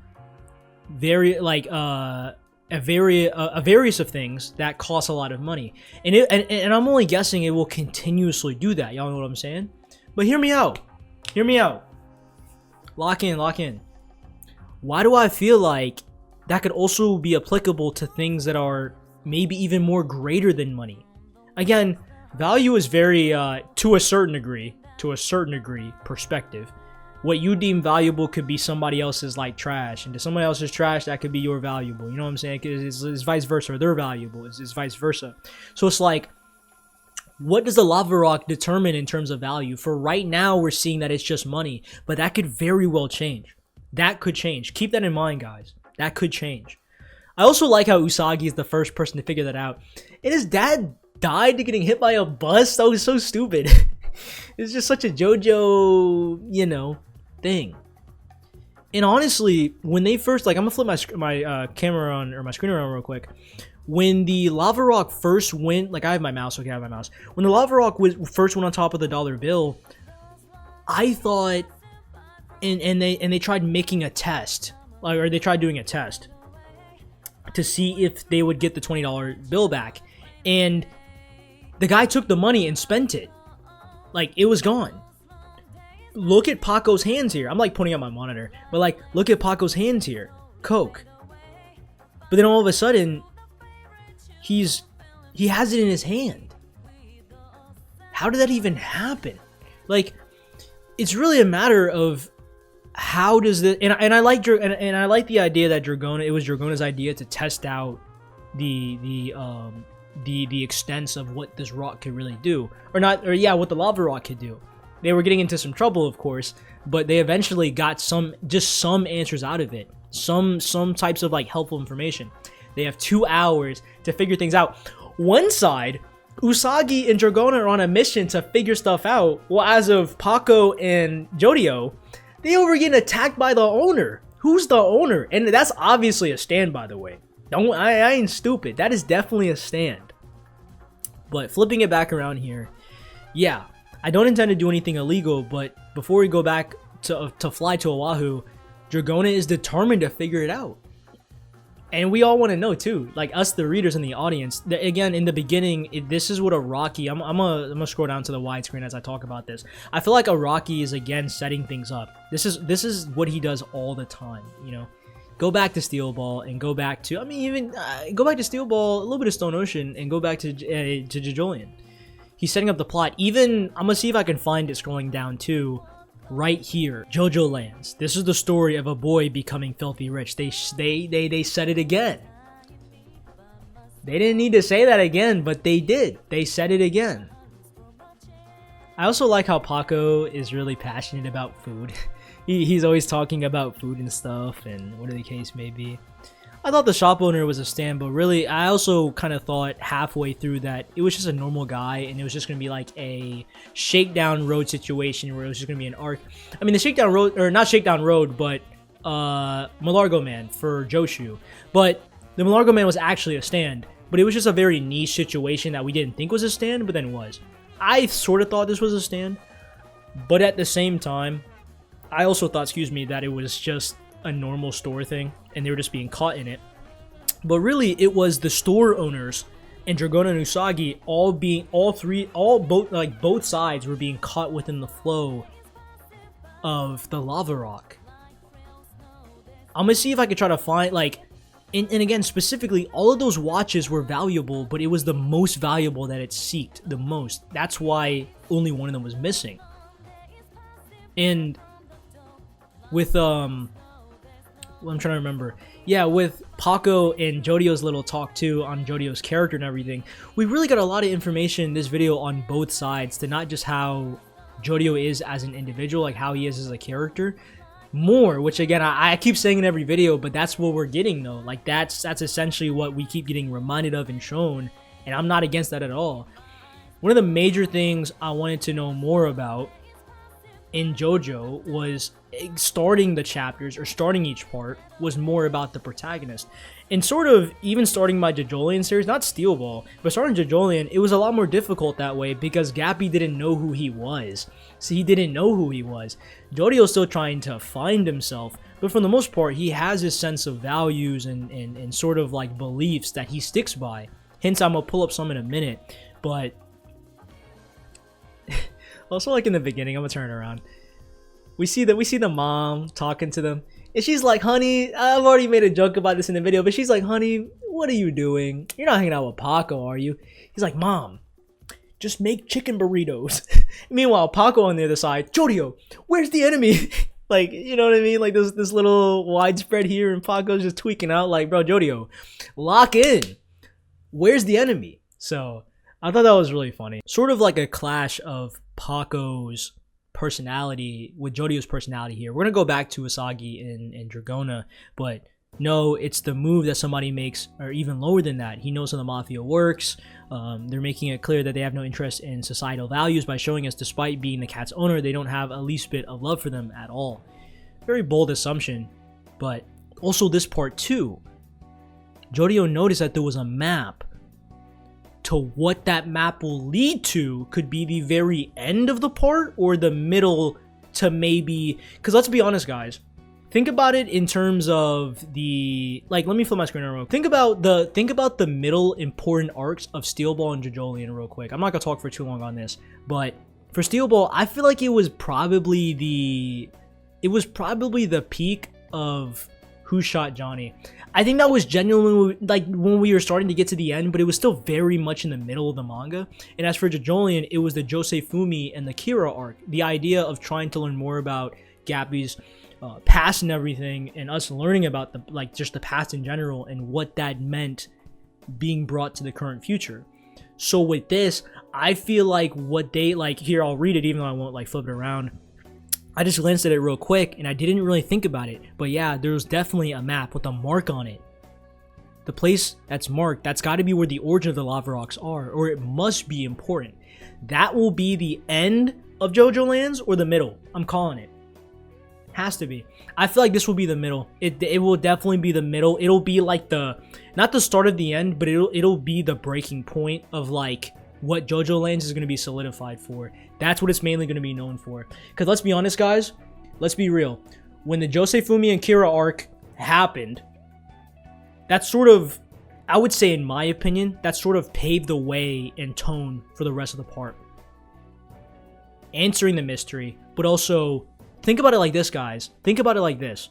a various of things that cost a lot of money, and I'm only guessing it will continuously do that. Y'all know what I'm saying? But hear me out. Hear me out. Lock in. Lock in. Why do I feel like that could also be applicable to things that are maybe even more greater than money? Again, value is very to a certain degree perspective. What you deem valuable could be somebody else's like trash, and to somebody else's trash, that could be your valuable. You know what I'm saying? It's vice versa. They're valuable. It's vice versa. So it's like, what does the lava rock determine in terms of value? For right now, we're seeing that it's just money, but that could very well change. That could change. Keep that in mind, guys. That could change. I also like how Usagi is the first person to figure that out. And his dad died to getting hit by a bus? That was so stupid. It's just such a JoJo, thing. And honestly, when they first, like, I'm gonna flip my camera on, or my screen around real quick. When the lava rock first went, like, I have my mouse, okay, I have my mouse. When the lava rock first went on top of the dollar bill, I thought, and they tried making a test, or they tried doing a test to see if they would get the $20 bill back, and the guy took the money and spent it. Like, it was gone. Look at Paco's hands here. I'm like pointing at my monitor, but like, look at Paco's hands here. Coke. But then all of a sudden, he has it in his hand. How did that even happen? Like, it's really a matter of how does the and I like the idea that it was Dragona's idea to test out the extents of what this rock could really do, what the lava rock could do. They were getting into some trouble, of course, but they eventually got some answers out of it, some types of like helpful information. They have 2 hours to figure things out. One side, Usagi and Dragona are on a mission to figure stuff out. Well, as of Paco and JoJo, they were getting attacked by the owner. Who's the owner? And that's obviously a stand, by the way. I ain't stupid. That is definitely a stand. But flipping it back around here, yeah, I don't intend to do anything illegal, but before we go back to fly to Oahu, Dragona is determined to figure it out. And we all want to know too, like us, the readers and the audience. Again, in the beginning, this is what Araki. I'm gonna scroll down to the widescreen as I talk about this. I feel like Araki is again setting things up. This is what he does all the time. Go back to Steel Ball and go back to go back to Steel Ball, a little bit of Stone Ocean, and go back to JoJoLands. He's setting up the plot. Even I'm gonna see if I can find it scrolling down too. Right here, JoJoLands. This is the story of a boy becoming filthy rich. They said it again. They didn't need to say that again, but they did. They said it again. I also like how Paco is really passionate about food. He's always talking about food and stuff, and whatever the case may be. I thought the shop owner was a stand, but really, I also kind of thought halfway through that it was just a normal guy, and it was just going to be like a shakedown road situation where it was just going to be an arc. I mean, the shakedown road, or not shakedown road, but Malargo Man for Joshu. But the Malargo Man was actually a stand, but it was just a very niche situation that we didn't think was a stand, but then was. I sort of thought this was a stand, but at the same time, I also thought, that it was just a normal store thing, and they were just being caught in it. But really, it was the store owners and Dragona and Usagi both sides were being caught within the flow of the lava rock. I'm gonna see if I could try to find, like, and again, specifically, all of those watches were valuable, but it was the most valuable that it seeked the most. That's why only one of them was missing. And with I'm trying to remember. Yeah, with Paco and JoJo's little talk too on JoJo's character and everything, we really got a lot of information in this video on both sides, to not just how JoJo is as an individual, like how he is as a character, more, which again, I keep saying in every video, but that's what we're getting though. Like that's essentially what we keep getting reminded of and shown, and I'm not against that at all. One of the major things I wanted to know more about in JoJo was starting the chapters, or starting each part, was more about the protagonist. And sort of even starting my JoJoLands series, not Steel Ball, but starting JoJoLands, it was a lot more difficult that way because 𝐴𝐵 didn't know who he was. So he didn't know who he was. JoJo's still trying to find himself, but for the most part, he has his sense of values and sort of like beliefs that he sticks by. Hence, I'm gonna pull up some in a minute, but also like in the beginning, I'm gonna turn it around. We see the mom talking to them, and she's like, honey, I've already made a joke about this in the video, but she's like, honey, what are you doing? You're not hanging out with Paco, are you? He's like, mom, just make chicken burritos. Meanwhile, Paco on the other side, JoJo, where's the enemy? Like, you know what I mean? Like this little widespread here, and Paco's just tweaking out like, bro, JoJo, lock in. Where's the enemy? So I thought that was really funny. Sort of like a clash of Paco's personality with JoJo's personality here. We're gonna go back to Usagi and Dragona, but no, it's the move that somebody makes, or even lower than that. He knows how the mafia works. They're making it clear that they have no interest in societal values by showing us, despite being the cat's owner, they don't have a least bit of love for them at all. Very bold assumption, but also this part too. JoJo noticed that there was a map. To what that map will lead to could be the very end of the part or the middle to maybe, because let's be honest guys, think about it in terms of the, like, let me flip my screen around. Think about the middle important arcs of Steel Ball and JoJoLands real quick. I'm not gonna talk for too long on this, but for Steel Ball, I feel like it was probably the peak of Who Shot Johnny. I think that was genuinely like when we were starting to get to the end, but it was still very much in the middle of the manga. And as for JoJoLands, it was the Josei Fumi and the Kira arc. The idea of trying to learn more about 𝐴𝐵's past and everything, and us learning about just the past in general and what that meant being brought to the current future. So with this, I feel like what they here, I'll read it even though I won't flip it around. I just glanced at it real quick and I didn't really think about it, but yeah, there's definitely a map with a mark on it. The place that's marked, that's got to be where the origin of the lava rocks are, or it must be important. That will be the end of JoJoLands or the middle. I'm calling it. Has to be. I feel like this will be the middle. It will definitely be the middle. It'll be like not the start of the end, but it'll be the breaking point of like what JoJoLands is going to be solidified for. That's what it's mainly going to be known for. Because let's be honest, guys. Let's be real. When the Josei Fumi and Kira arc happened, that sort of, I would say in my opinion, that sort of paved the way and tone for the rest of the part. Answering the mystery, but also, think about it like this, guys. Think about it like this.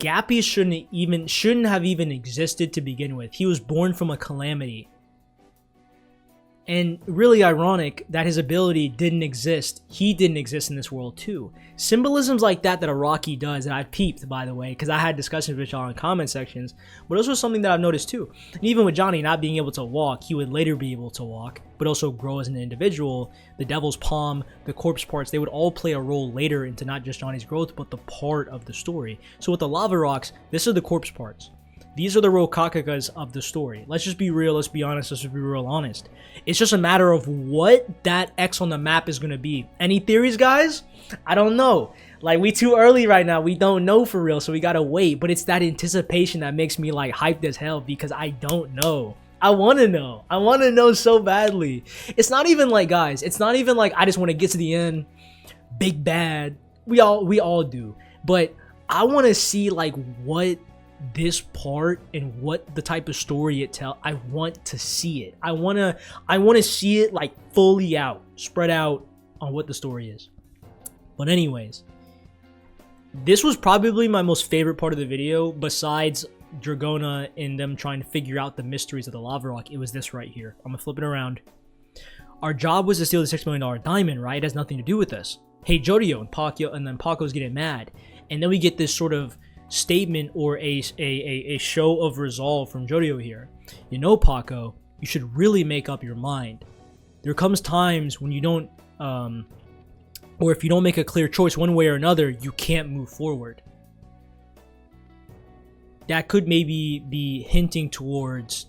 𝐴𝐵 shouldn't have even existed to begin with. He was born from a calamity. And really ironic that his ability didn't exist. He didn't exist in this world too. Symbolisms like that Araki does, and I've peeped, by the way, because I had discussions with y'all in comment sections, but also something that I've noticed too. And even with Johnny not being able to walk, he would later be able to walk, but also grow as an individual. The Devil's Palm, the corpse parts, they would all play a role later into not just Johnny's growth, but the part of the story. So with the lava rocks, this are the corpse parts. These are the Rokakagas of the story. Let's just be real, let's be honest, let's just be real honest. It's just a matter of what that X on the map is going to be. Any theories, guys? I don't know. Like, we too early right now. We don't know for real, so we gotta wait. But it's that anticipation that makes me, like, hyped as hell because I don't know. I want to know. I want to know so badly. It's not even like, guys, it's not even like I just want to get to the end. Big bad. We all do. But I want to see, like, what this part and what the type of story it tells. I want to see it. I want to see it, like, fully out, spread out on what the story is. But anyways, this was probably my most favorite part of the video besides Dragona and them trying to figure out the mysteries of the lava rock. It was this right here. I'm gonna flip it around. Our job was to steal the $6 million diamond, right? It has nothing to do with us. Hey, Jodio, and Pacquiao, and then Paco's getting mad, and then we get this sort of statement or a show of resolve from Jodio here. You know, Paco, you should really make up your mind. There comes times when you don't or if you don't make a clear choice one way or another, you can't move forward. That could maybe be hinting towards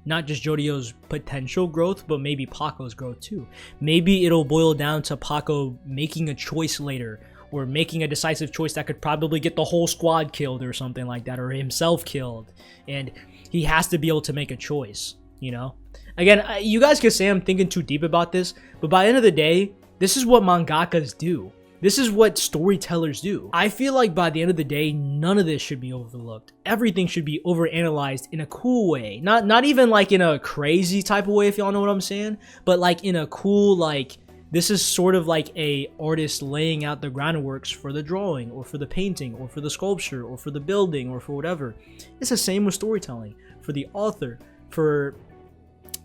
not just Jodio's potential growth, but maybe Paco's growth too. Maybe it'll boil down to Paco making a choice later, or making a decisive choice that could probably get the whole squad killed or something like that, or himself killed, and he has to be able to make a choice, you know? Again, you guys can say I'm thinking too deep about this, but by the end of the day, this is what mangakas do. This is what storytellers do. I feel like by the end of the day, none of this should be overlooked. Everything should be overanalyzed in a cool way. Not even like in a crazy type of way, if y'all know what I'm saying, but like in a cool, like, this is sort of like a artist laying out the groundworks for the drawing, or for the painting, or for the sculpture, or for the building, or for whatever. It's the same with storytelling. For the author, for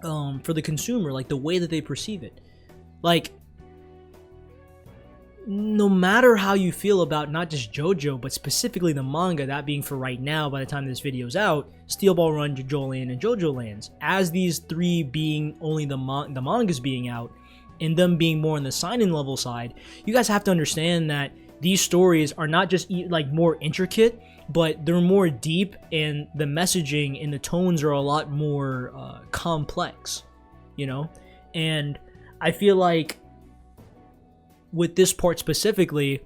the consumer, like the way that they perceive it. Like, no matter how you feel about not just JoJo, but specifically the manga, that being for right now, by the time this video's out, Steel Ball Run, JoJoLands, and JoJoLands, as these three being only the mangas being out, and them being more on the sign-in level side, you guys have to understand that these stories are not just like more intricate, but they're more deep, and the messaging and the tones are a lot more complex, you know? And I feel like with this part specifically,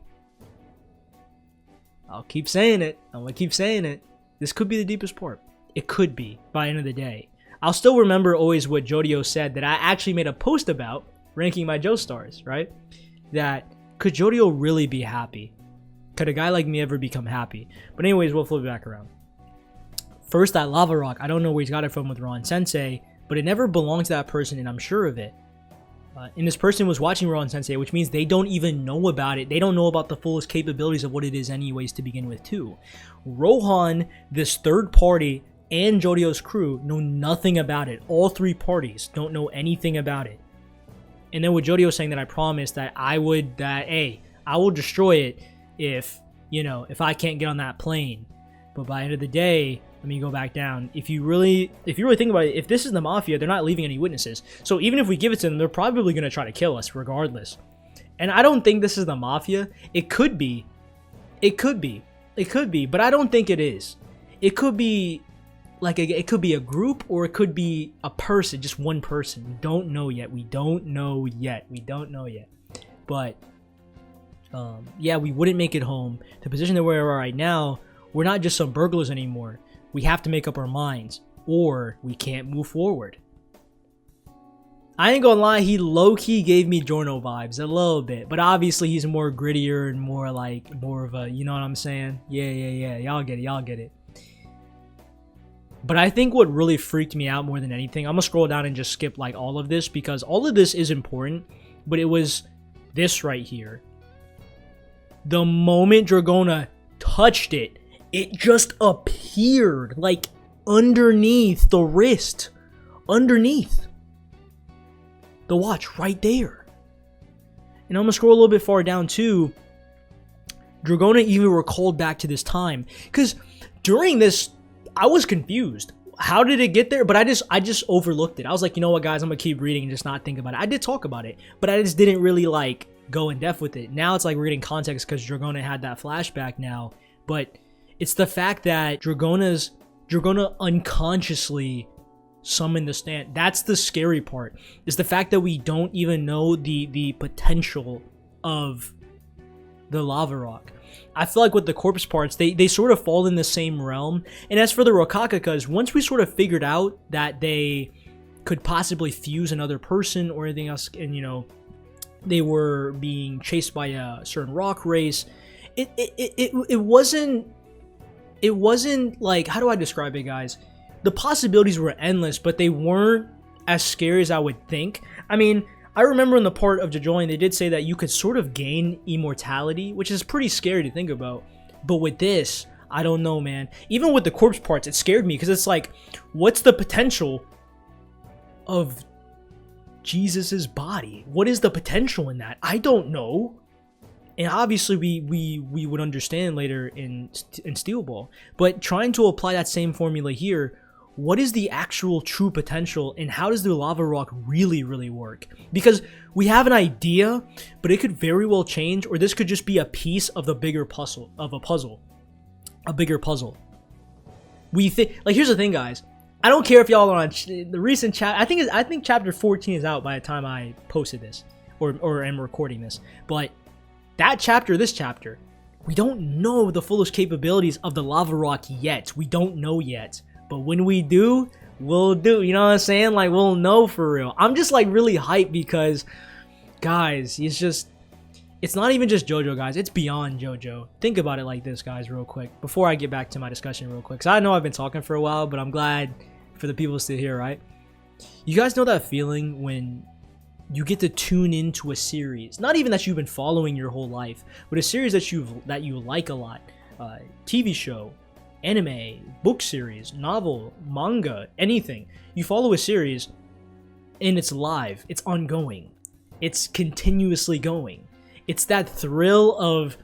I'll keep saying it, I'm gonna keep saying it, this could be the deepest part. It could be, by the end of the day. I'll still remember always what Jodio said that I actually made a post about, ranking my Jo stars, right? That, could Jodio really be happy? Could a guy like me ever become happy? But anyways, we'll flip it back around. First, that lava rock, I don't know where he's got it from with Ron Sensei, but it never belonged to that person, and I'm sure of it. And this person was watching Ron Sensei, which means they don't even know about it. They don't know about the fullest capabilities of what it is anyways to begin with too. Rohan, this third party, and Jodio's crew know nothing about it. All three parties don't know anything about it. And then with Jodio saying that I promised that I will destroy it if, you know, if I can't get on that plane. But by the end of the day, let me go back down. If you really think about it, if this is the Mafia, they're not leaving any witnesses. So even if we give it to them, they're probably going to try to kill us regardless. And I don't think this is the Mafia. It could be. It could be. It could be, but I don't think it is. It could be like it could be a group, or it could be a person, just one person. We don't know yet. We don't know yet. But yeah, we wouldn't make it home. The position that we're right now, we're not just some burglars anymore. We have to make up our minds, or we can't move forward. I ain't gonna lie, he low-key gave me Giorno vibes a little bit, but obviously he's more grittier and more of a, you know what I'm saying? Yeah, y'all get it. But I think what really freaked me out more than anything, I'm gonna scroll down and just skip like all of this, because all of this is important, but it was this right here. The moment Dragona touched it, it just appeared like underneath the wrist. Underneath. the watch right there. And I'm gonna scroll a little bit far down too. Dragona even recalled back to this time, because during this I was confused. How did it get there? But I just overlooked it. I was like, you know what, guys, I'm gonna keep reading and just not think about it. I did talk about it, but I just didn't really like go in depth with it. Now it's like we're getting context because Dragona had that flashback now, but it's the fact that Dragona unconsciously summoned the stand. That's the scary part, is the fact that we don't even know the potential of the lava rock. I feel like with the corpse parts, they sort of fall in the same realm. And as for the Rokakakas, once we sort of figured out that they could possibly fuse another person or anything else, and you know, they were being chased by a certain rock race, it wasn't like, how do I describe it, guys? The possibilities were endless, but they weren't as scary as I would think. I mean, I remember in the part of JoJoLands, they did say that you could sort of gain immortality, which is pretty scary to think about. But with this, I don't know, man. Even with the corpse parts, it scared me, because it's like, what's the potential of Jesus's body? What is the potential in that? I don't know. And obviously we would understand later in Steel Ball. But trying to apply that same formula here, what is the actual true potential, and how does the lava rock really work? Because we have an idea, but it could very well change, or this could just be a piece of the bigger puzzle, a bigger puzzle. We think, like, here's the thing, guys. I don't care if y'all are on the recent chat. I think chapter 14 is out by the time I posted this, or am recording this. But that chapter, this chapter, we don't know the fullest capabilities of the lava rock yet. We don't know yet. But when we do, we'll do. You know what I'm saying? Like, we'll know for real. I'm just like really hyped because, guys, it's not even just JoJo, guys. It's beyond JoJo. Think about it like this, guys, real quick. Before I get back to my discussion real quick. Because I know I've been talking for a while, but I'm glad for the people still here, right? You guys know that feeling when you get to tune into a series, not even that you've been following your whole life, but a series that you like a lot, TV show, anime, book series, novel, manga, anything. You follow a series and it's live, it's ongoing, it's continuously going. It's that thrill of,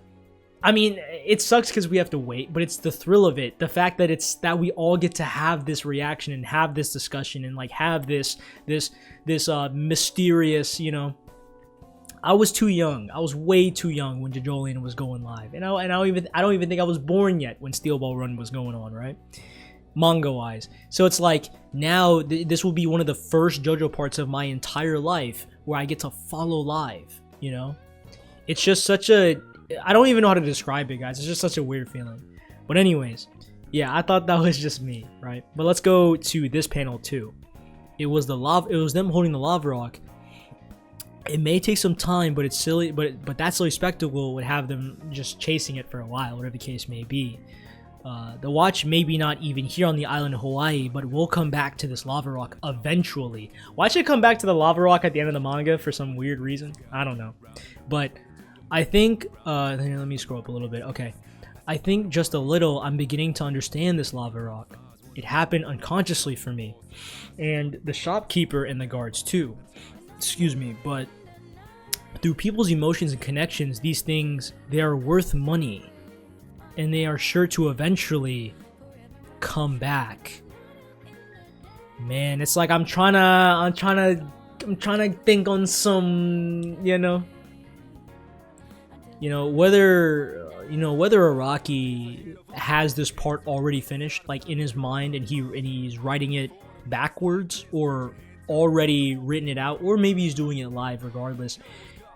I mean, it sucks because we have to wait, but it's the thrill of it. The fact that we all get to have this reaction and have this discussion and like have this mysterious, you know. I was too young. I was way too young when JoJoLands was going live, and I don't even think I was born yet when Steel Ball Run was going on, right? Manga wise. So it's like now this will be one of the first JoJo parts of my entire life where I get to follow live. You know, it's just such a, I don't even know how to describe it, guys. It's just such a weird feeling. But anyways, yeah, I thought that was just me, right? But let's go to this panel too. It was them holding the lava rock. It may take some time, but it's silly. But that silly spectacle would have them just chasing it for a while, whatever the case may be. The watch may be not even here on the island of Hawaii, but we'll come back to this lava rock eventually. Why should it come back to the lava rock at the end of the manga for some weird reason? I don't know. But I think, let me scroll up a little bit. Okay. I think just a little, I'm beginning to understand this lava rock. It happened unconsciously for me. And the shopkeeper and the guards too. Excuse me, but through people's emotions and connections, these things, they are worth money. And they are sure to eventually come back. Man, it's like I'm trying to think on some, whether Araki has this part already finished, like in his mind, and he's writing it backwards, or already written it out, or maybe he's doing it live. Regardless,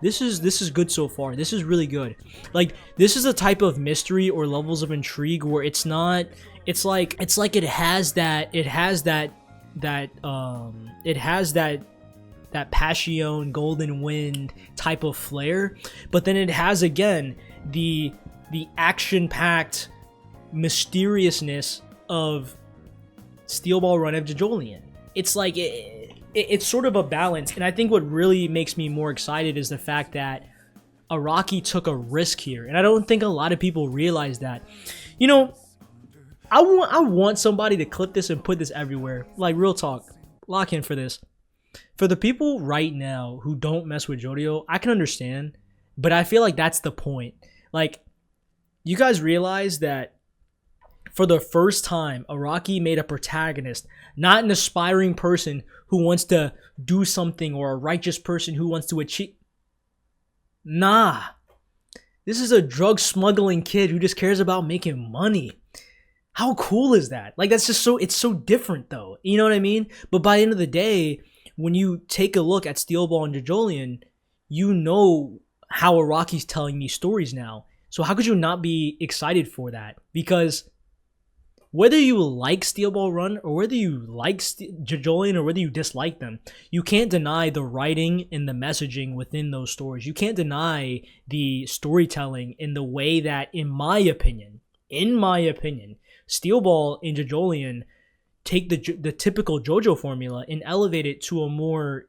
this is good so far. This is really good. Like, this is a type of mystery or levels of intrigue where it's like it has that Passion, Golden Wind type of flair, but then it has again the action-packed mysteriousness of Steel Ball Run of JoJoLands. It's like it's sort of a balance, and I think what really makes me more excited is the fact that Araki took a risk here, and I don't think a lot of people realize that. I want somebody to clip this and put this everywhere. Like, real talk, lock in for this. For the people right now who don't mess with JoJo, I can understand, but I feel like that's the point. Like, you guys realize that for the first time, Araki made a protagonist, not an aspiring person who wants to do something or a righteous person who wants to achieve. Nah. This is a drug smuggling kid who just cares about making money. How cool is that? Like, that's just it's so different though. You know what I mean? But by the end of the day, when you take a look at Steel Ball and JoJoLands, you know how Araki's telling these stories now. So how could you not be excited for that? Because whether you like Steel Ball Run or whether you like JoJoLands or whether you dislike them, you can't deny the writing and the messaging within those stories. You can't deny the storytelling in the way that, in my opinion, Steel Ball and JoJoLands take the typical JoJo formula and elevate it to a more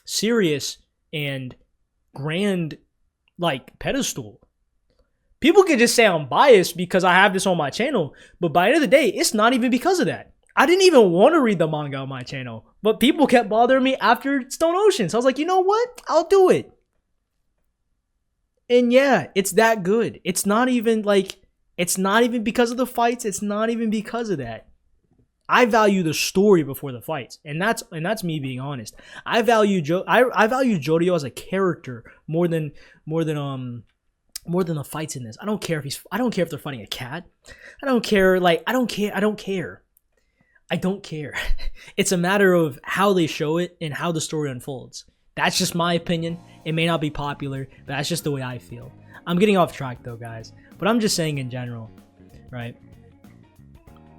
serious and grand like pedestal. People can just say I'm biased because I have this on my channel, but by the end of the day, it's not even because of that. I didn't even want to read the manga on my channel, but people kept bothering me after Stone Ocean. So I was like, you know what? I'll do it. And yeah, it's that good. It's not even because of the fights. It's not even because of that. I value the story before the fights, and that's me being honest. I value JoJo as a character more than the fights in this. I don't care if they're fighting a cat. I don't care. It's a matter of how they show it and how the story unfolds. That's just my opinion. It may not be popular, but that's just the way I feel. I'm getting off track though, guys. But I'm just saying in general, right?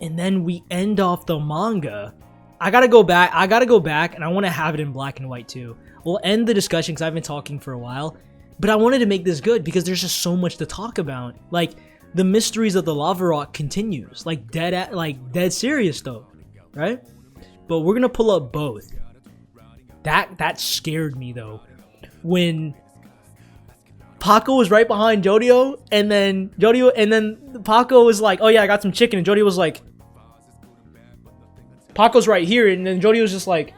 And then we end off the manga. I gotta go back, and I want to have it in black and white too. We'll end the discussion because I've been talking for a while. But I wanted to make this good because there's just so much to talk about. Like, the mysteries of the lava rock continues. Like, dead serious though, right? But we're gonna pull up both. That scared me though. When Paco was right behind JoJo, and then Paco was like, "Oh yeah, I got some chicken," and JoJo was like, "Paco's right here," and then JoJo was just like,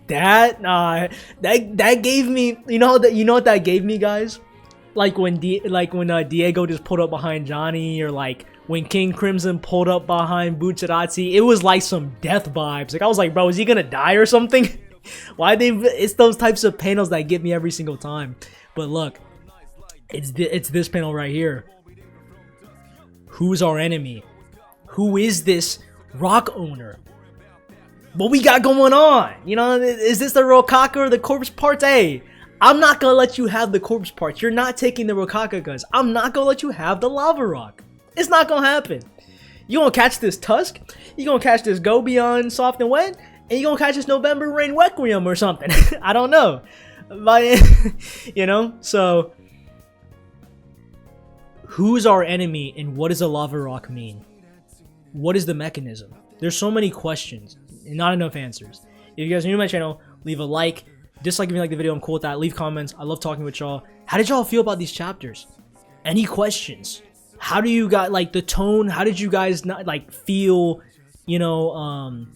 that. Nah, that gave me, you know what that gave me, guys? Like when Diego just pulled up behind Johnny, or like when King Crimson pulled up behind Bucciarati. It was like some death vibes. Like, I was like, bro, is he gonna die or something? It's those types of panels that get me every single time. But look, it's this panel right here. Who's our enemy? Who is this rock owner? What we got going on? You know, is this the Rokaka or the corpse parts? Hey, I'm not gonna let you have the corpse parts. You're not taking the Rokaka guns. I'm not gonna let you have the lava rock. It's not gonna happen. You gonna catch this Tusk, you gonna catch this Go Beyond Soft and Wet, and you gonna catch this November Rain Requiem or something. I don't know. But, you know, so who's our enemy and what does a lava rock mean? What is the mechanism? There's so many questions and not enough answers. If you guys are new to my channel, leave a like. Dislike if you like the video. I'm cool with that. Leave comments. I love talking with y'all. How did y'all feel about these chapters? Any questions? How do you guys like the tone? How did you guys not like feel, you know,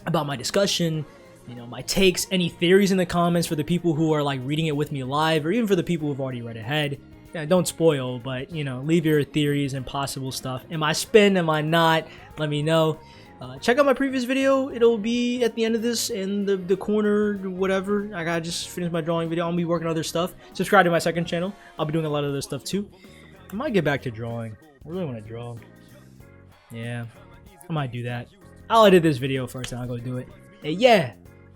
about my discussion, you know, my takes? Any theories in the comments for the people who are like reading it with me live, or even for the people who've already read ahead? Yeah, don't spoil, but you know, leave your theories and possible stuff. Am I spin? Am I not? Let me know. Check out my previous video. It'll be at the end of this in the corner, whatever. I gotta just finish my drawing video. I'll be working on other stuff. Subscribe to my second channel. I'll be doing a lot of other stuff too. I might get back to drawing. I really want to draw. Yeah, I might do that. I'll edit this video first and I'll go do it. Hey, yeah,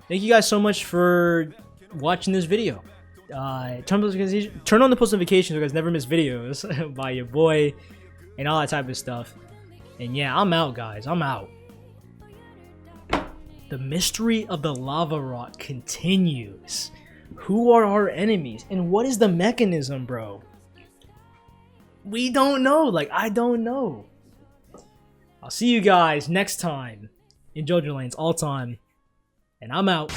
thank you guys so much for watching this video. Turn on the post notifications so you guys never miss videos by your boy and all that type of stuff. And yeah, I'm out, guys. I'm out. The mystery of the lava rock continues. Who are our enemies and what is the mechanism, bro? We don't know. Like, I don't know. I'll see you guys next time in JoJoLands all time. And I'm out.